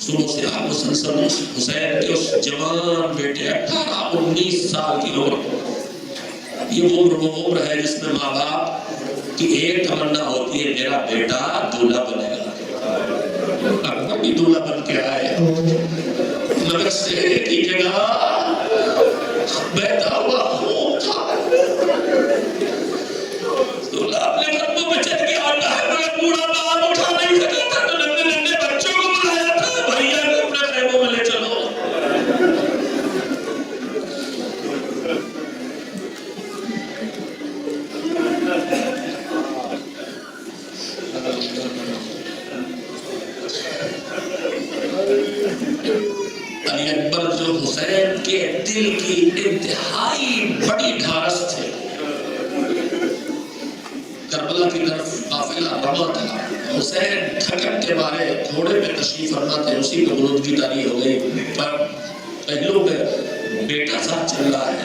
صبح سے آپ مسلسل حسین کے اس جوان بیٹے 18-19 سال کی عمر، یہ وہ عمر ہے جس میں ماں باپ کی ایک تمنا ہوتی ہے میرا بیٹا دولہا بنے گا۔ اکبر بھی دولہا بن کے آئے، مگر سہرے کی جگہ بیٹھا ہوا خون تھا۔ دولہا اپنے قدموں میں چل کے آتا ہے مگر بوڑھا باپ اٹھا نہیں سکتا تھا، تو ننھے ننھے بچوں کو بلایا تھا، بھیا کو اپنے خیموں میں لے چلو۔ علی اکبر جو حسین کے دل کی انتہائی بڑی ڈھارس تھے، کربلا کی طرف قافلہ رواں تھا، حسین تھکن کے مارے گھوڑے پہ تشریف فرما تھے، اسی کو غنودگی طاری ہو گئی، پر پہلو پہ بیٹا ساتھ چل رہا ہے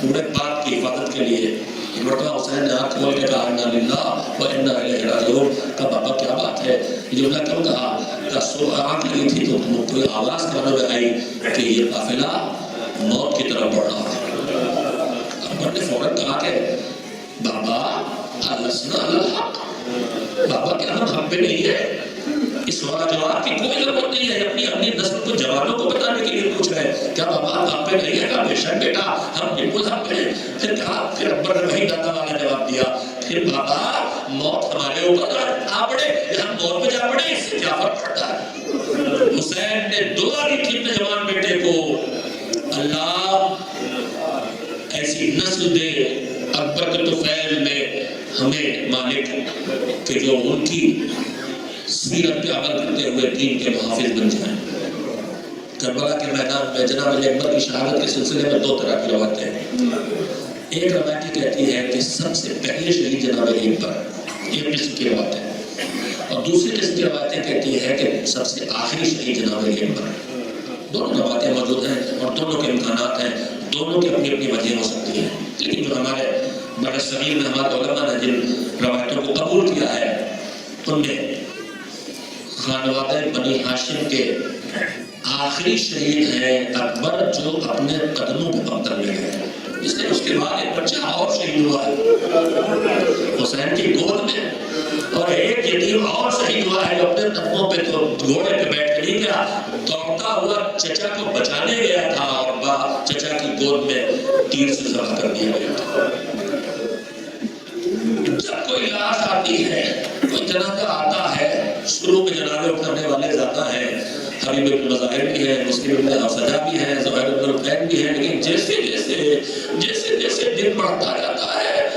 بوڑھے باپ کی حفاظت کے لیے۔ مرتبہ حسین نے آنکھ کھول کے کہا انا للہ و انا الیہ راجعون. کہا بابا کیا بات ہے یہ نے کیوں کہا؟ کہ آنکھ لگی تھی تو کوئی آواز کرنے میں آئی کہ یہ قافلہ موت کی طرف بڑھ رہا ہے. اکبر نے فوراً کہا کہ بابا السنا الحق، بابا کیا ہم حق پہ نہیں ہے؟ اس سوال جواب کی کوئی ضرورت نہیں ہے. اپنی نسل کو جوانوں کو بتانے کے لیے پوچھ رہے ہیں کیا بابا آپ حق پہ نہیں ہے؟ کہا بے شک بیٹا ہم بالکل حق پہ ہیں. پھر کہا، پھر اکبر نے وہی دادا والا جواب دیا، پھر بابا موت ہمارے اوپر آ پڑے یا ہم موت پہ جا پڑے اس سے کیا فرق پڑتا ہے؟ حسین نے دعا کی تھی اپنے جوان بیٹے کو، اللہ ایسی نسل دے اکبر کے طفیل میں ہمیں مالک کہ جو ان کی سیرت پہ عمل کرتے ہوئے دین کے محافظ بن جائیں. کربلا کے میدان میں جناب علی اکبر کی شہادت کے سلسلے میں دو طرح کی روایتیں ہیں. ایک روایت کہتی ہے کہ سب سے پہلے شہید جناب علی اکبر، یہ قسم کی روایت ہے، اور دوسری قسم کی روایتیں کہتی ہے کہ سب سے آخری شہید جناب علی اکبر. دونوں روایتیں موجود ہیں اور دونوں کے امکانات ہیں، دونوں کی اپنی اپنی وجہ ہو سکتی ہے. لیکن جو ہمارے بڑے صغیر میں ہمارے علماء نے جن روایتوں کو قبول کیا ہے ان میں خانوادہ بنی ہاشم کے آخری شہید ہیں اکبر، جو اپنے قدموں پہ پتھر لے گئے. اس لیے اس کے بعد ایک بچہ اور شہید ہوا ہے حسین کی گود میں، اور ایک یتیم اور شہید ہوا ہے جو اپنے قدموں پہ تو گھوڑے پہ بیٹھ کے نہیں گیا، دوڑتا ہوا چچا کو بچانے گیا تھا اور چچا کی گود میں تیر سے ذبح کر دیا گیا تھا. جب کوئی لاش آتی ہے، کوئی جنازہ آتا ہے، شروع میں جنازے اٹھانے والے زیادہ ہیں، حبیب بن مظاہر بھی ہے، مسلم بن افسجہ بھی ہے، زہیر بن القین بھی ہے، لیکن جیسے جیسے دن بڑھتا جاتا ہے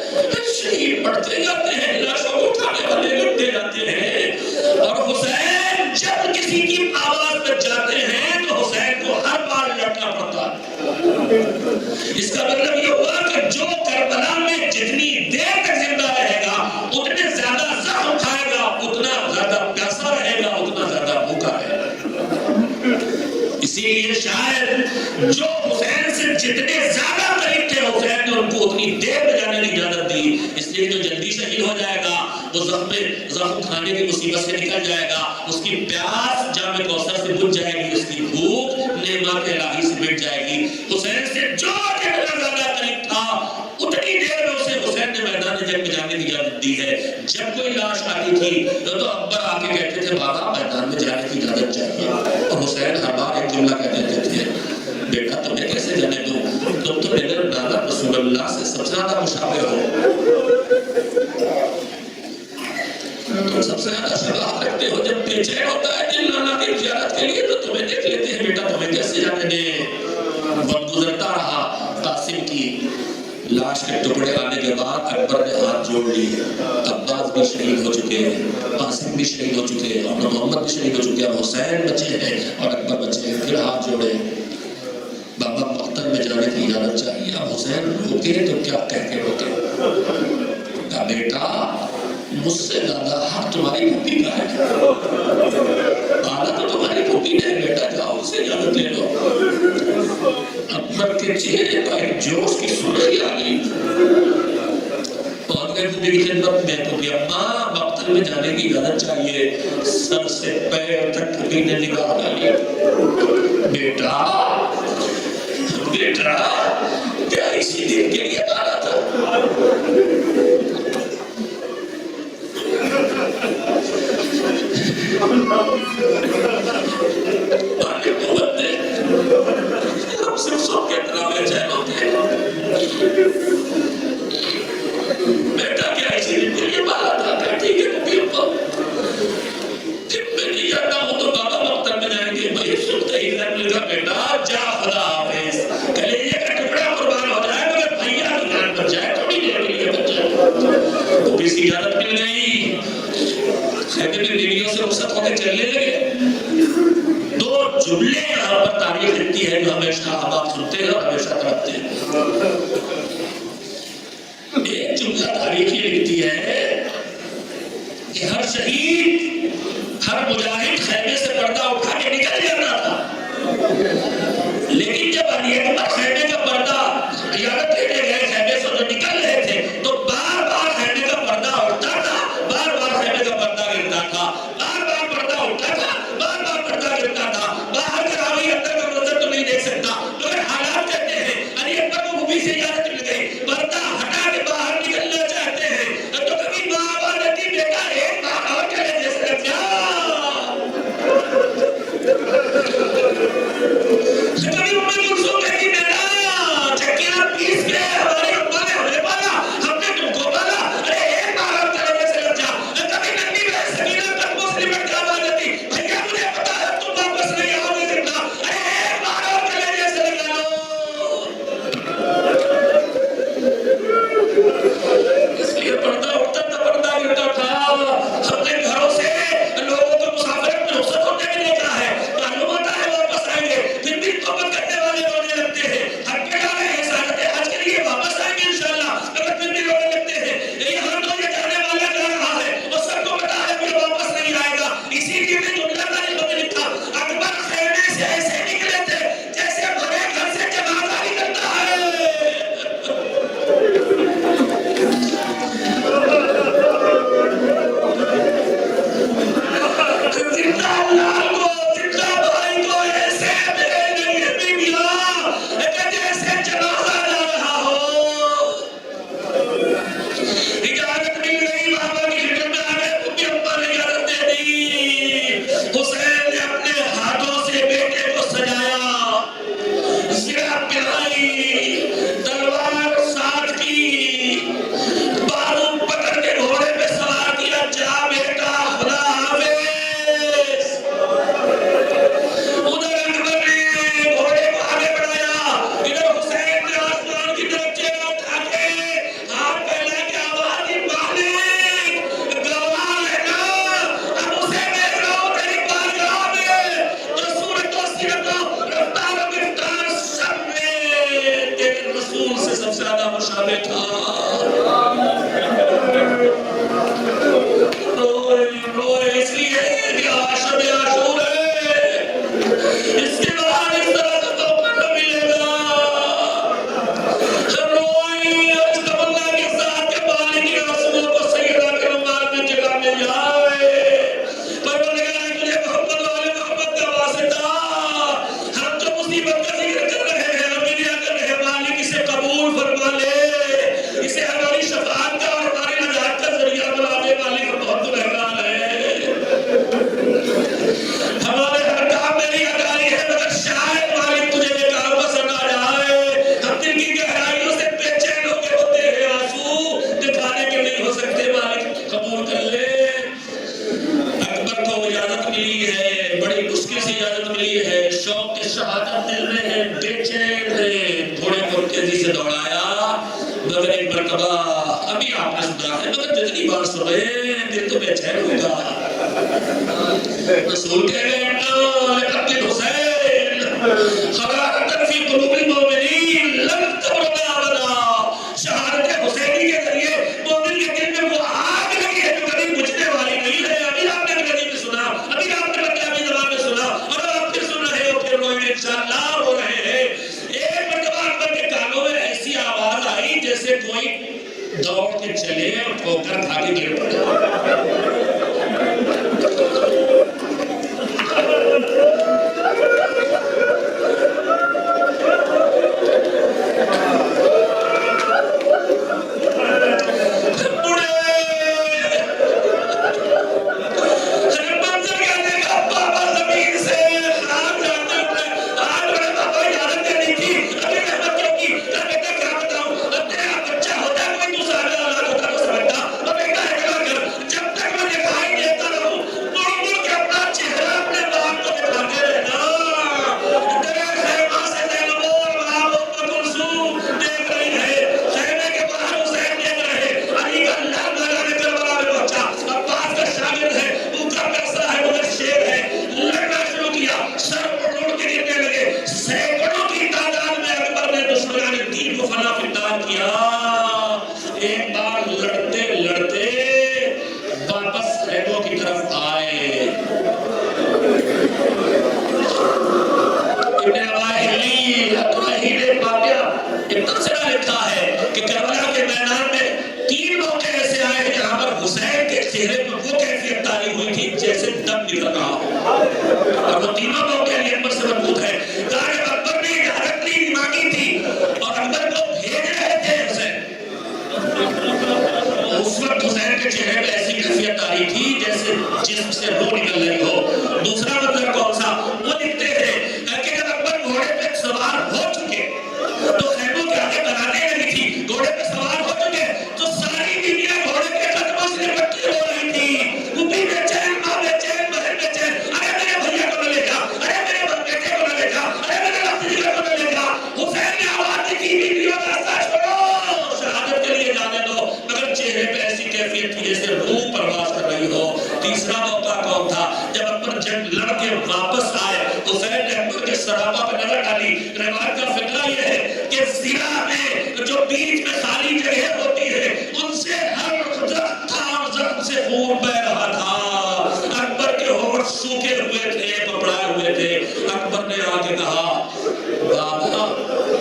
شہید بڑھتے جاتے ہیں، لاشوں کو اٹھانے والے لڑتے جاتے ہیں. اور حسین جب کسی کی آواز میں جاتے ہیں تو حسین کو ہر بار لڑنا پڑتا ہے. اس کا مطلب یہ ہوا کہ جو کربلا میں جتنی دیر تک زندہ رہے گا اتنے زیادہ زخم کھائے گا، اتنا زیادہ پیاسا رہے گا، اتنا زیادہ بھوکا رہے گا. اسی لیے شاید جو حسین سے جتنے زیادہ قریب تھے حسین نے ان کو اتنی دیر میں جانے کی اجازت دی. اس لیے جو جلدی شہید ہو جائے گا وہ زخم کھانے کی مصیبت سے نکل جائے گا، اس کی پیاس جام کوثر سے بجھ جائے گی، اس کی بھوک نعمت الہی سے مٹ جائے گی. حسین سے جو جتنا زیادہ قریب تھا اتنی دیر میں اسے حسین نے میدان جنگ میں جانے کی اجازت دی ہے. جب کوئی لاش آتی تھی تو اکبر آ کے کہتے تھے بابا میدان میں جانے کی اجازت چاہیے، اور حسین ہر بار ایک جملہ کہہ دیتے تھے، بیٹا تمہیں کیسے جانے دوں، تم تو میرے نانا رسول اللہ سے سب سے زیادہ مشابہ ہو، تم سب سے زیادہ شباہ رکھتے ہو. جب بے چین ہوتا ہے دل نانا کی زیارت کے لیے تو تمہیں دیکھ لیتے ہیں، بیٹا تمہیں کیسے جانے دیں. وقت گزرتا رہا، قاسم کی لاش کے ٹکڑے آنے کے بعد اکبر نے ہاتھ جوڑ لیے. عباس بھی شہید ہو چکے، قاسم بھی شہید ہو چکے، اور محمد بھی شہید ہو چکے، اب حسین بچے ہیں اور اکبر بچے ہیں. پھر ہاتھ جوڑے، بابا مقتل میں جانے کی اجازت چاہیے. اب حسین روکے تو کیا کہہ کے روکے؟ کہا بیٹا مجھ سے زیادہ حق تمہاری پھوپھی کا ہے، آنا تو تمہاری پھوپھی نے، بیٹا جاؤ اسے اجازت لے لو. اکبر کے چہرے پر ایک جوش کی سرخی آ گئی، پہنچ گئے پھوپھی کی خدمت میں. پھوپھی اماں مقتل میں جانے کی اجازت چاہیے. سر سے پیر تک پھوپھی نے نگاہ ڈالی. بیٹا بیٹا کیا اسی دن کے لیے آنا تھا؟ ہم صرف سو کے اتنا بے چین ہوتے ہیں. بیٹا کیا اسی دن کے لیے بالا تھا؟ کہا ٹھیک ہے پھوپھی اماں، جب میں نہیں جاتا ہوں تو بابا مقتل میں جائیں گے. بھائی سنتے ہی ذہن لگا بیٹا جا خدا حافظ، کلیجے کا ٹکڑا قربان ہو جائے مگر بھیا کی جان بچ جائے، تھوڑی دیر کے لیے بچ جائے. تو کسی اجازت مل گئی، خیمے میں بیویوں سے رخصت ہو کے چلنے لگے. دو جملے یہاں پر تاریخ لکھتی ہے جو ہمیشہ آپ سنتے ہیں اور ہمیشہ کرتے ہیں. ایک جملہ تاریخ یہ لکھتی ہے کہ ہر شہید، ہر مجاہد خیمے سے پردہ اٹھا کے نکل جاتا تھا، لیکن جب علی اکبر خیمے کا پردہ قیادت لینے گئے خیمے سے جو نکل رہے تھے تو یہ جملہ تاریخ میں لکھا اکبر خیمے سے ایسے نکلے تھے جیسے بڑے گھر سے جنازہ نکلتا ہے. زندہ اللہ کو زندہ بھائی کو ایسے میرے لیے بھی ملا کہ جیسے جنازہ جا رہا ہو. اجازت مل گئی بابا کی خدمت میں آگے پوپی امبا نے اجازت دے دی. حسین نے اپنے ہاتھوں سے بیٹے کو سجایا, زرہ پہنائی, تلوار ساتھ کی, بارود پکڑ کے گھوڑے پہ سوار کیا. جا بیٹا خدا حافظ. ادھر اکبر نے گھوڑے کو آگے بڑھایا, ادھر حسین نے آسمان کی طرف چہرہ اٹھا کے ہاتھ پھیلا کے آواز دی مالک گواہ ہے نا, اب اسے دیکھ رہا ہوں تیری بارگاہ میں جو صورت و سیرت و رفتار و گفتار سب میں تیرے رسول سے سب سے زیادہ مشابہ تھا. روئے روئے اس لیے کہ عاشق عاشور ہے, اس کے بعد اس طرح کا موقع نہ ملے گا. روئے اس تمنا کے ساتھ کہ مالک کے رسول کو سیدہ کے رومال میں جگہ مل جائے. پروردگار تجھے محمد والے محمد کا واسطہ, ہم جو مصیبت کا ذکر کر رہے ہیں امین کر رہے ہیں, مالک اسے قبول فرما لے, اسے ہماری شفاعت کا اور ہماری نجات کا ذریعہ بنا دے. مالک بہت مہربان ہے. ہمارے ہر کام میری ادائی ہے مگر شاید مالک تجھے یہ کام پسند آ جائے. ہم دل کی گہرائیوں سے بے چین ہو کے ہوتے ہیں, آنسو دکھانے کے نہیں ہو سکتے. مالک قبول کر لے. اکبر کو اجازت ملی ہے, بڑی مشکل سے اجازت ملی ہے. شوق کے شہادت دل میں ہے, بے چین ہے, گھوڑے کو تیزی سے دوڑایا. مگر ایک مرتبہ ابھی آپ نے سنا ہے, مگر جتنی بار سنے دل تو بے چین ہوگا. رسول کہہ گئے لقتل حسین خرارۃ فی قلوب المؤمنین لن تبرد ابدا. شہادت حسینی کے ذریعے مومن کے دل میں وہ آگ لگی ہے جو کبھی بجھنے والی نہیں ہے. ابھی آپ نے انگریزی میں سنا, ابھی آپ نے پنجابی زبان میں سنا, اور آپ پھر سن رہے ہو, پھر روئے انشاءاللہ رو رہے ہیں. ایک مرتبہ اکبر کے کانوں میں ایسی آواز آئی جیسے کوئی دوڑ کے چلے اور ٹھوکر کھا کے گر پڑے. پڑھائے ہوئے تھے. اکبر نے آ کے کہا بابا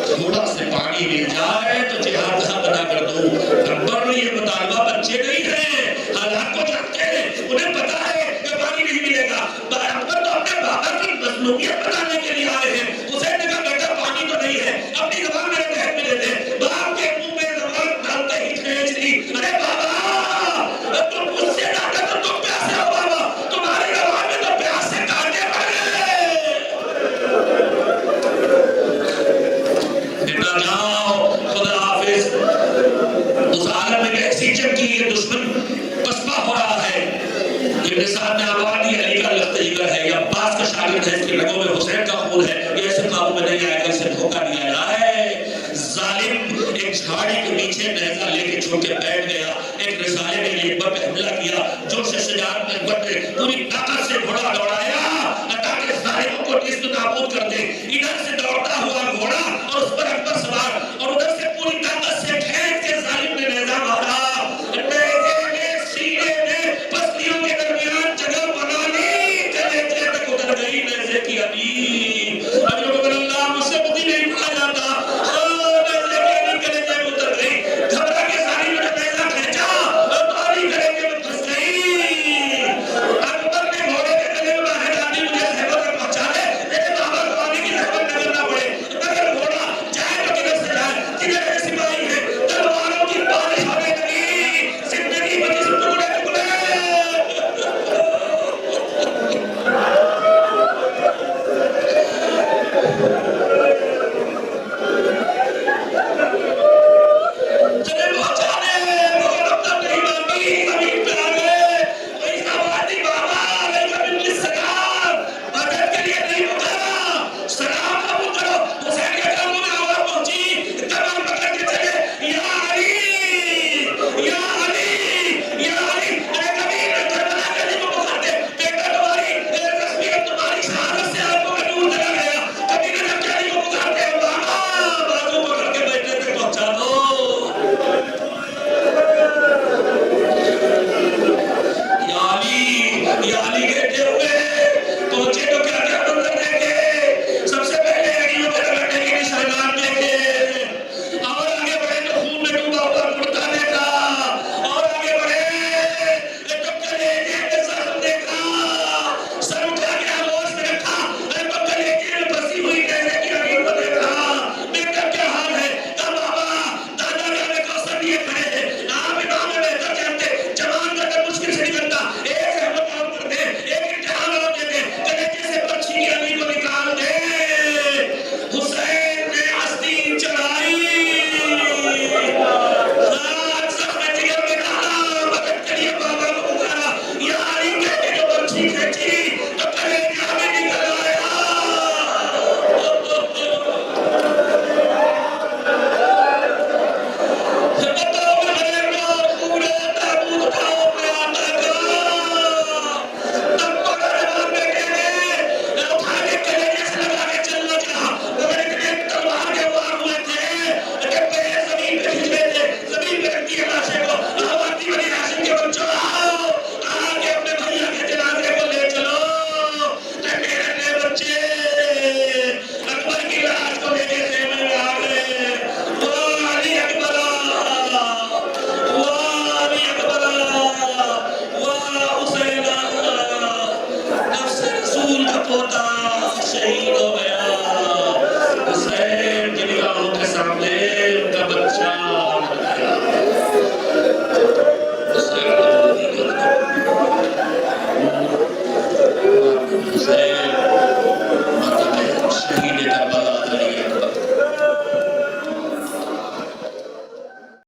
تھوڑا سے پانی مل جائے تو جہاد کہاں بنا کر دوں. اکبر نے یہ مطالبہ بچے نہیں ہیں حالات کو جانتے ہیں انہیں پتا ہے کہ پانی نہیں ملے گا. اکبر تو اپنے بابا کی مظلومیت بتانے کے لیے آئے ہیں. حسین نے کہا بیٹا پانی تو نہیں ہے اپنی زبان میرے بہن میں دے دے. باپ کے منہ میں زبان ڈالتے ہی کھینچ دی. ارے بابا تم مجھ سے ڈاٹا تو تم پیاسے ہو بابا تمہاری زبان میں تو پیاس سے کانٹے پڑ گئے. بیٹا جاؤ خدا حافظ. اس عالم میں ایسی جنگ کی یہ دشمن پسپا ہو رہا ہے. ابن سعد نے آبادی علی کا لخت جگر ہے یہ عباس کا شاگرد ہے اس کے رگوں میں حسین کا خون ہے. یہ ایسے قابو میں نہیں آئے گا اسے دھوکہ دیا جائے. ظالم ایک جھاڑی کے نیچے نیزہ لے کے چھوڑ کے بیٹھ گیا. ایک رسالے نے یہ اکبر پہ حملہ کیا. جوش شجاعت میں اکبر نے پوری طاقت سے گھوڑا دوڑایا تاکہ ظالموں کو نیست نابود کر دے. ادھر سے دوڑتا ہوا گھوڑا اور اس پر اکبر سوار اور ادھر سے پوری طاقت سے کھینچ کے ظالم نے نیزہ مارا. نیزے نے سینے میں پسلیوں کے درمیان جگہ بنا لی. نیزے تک اتر گئی نیزے کی امین. اللہ مجھ سے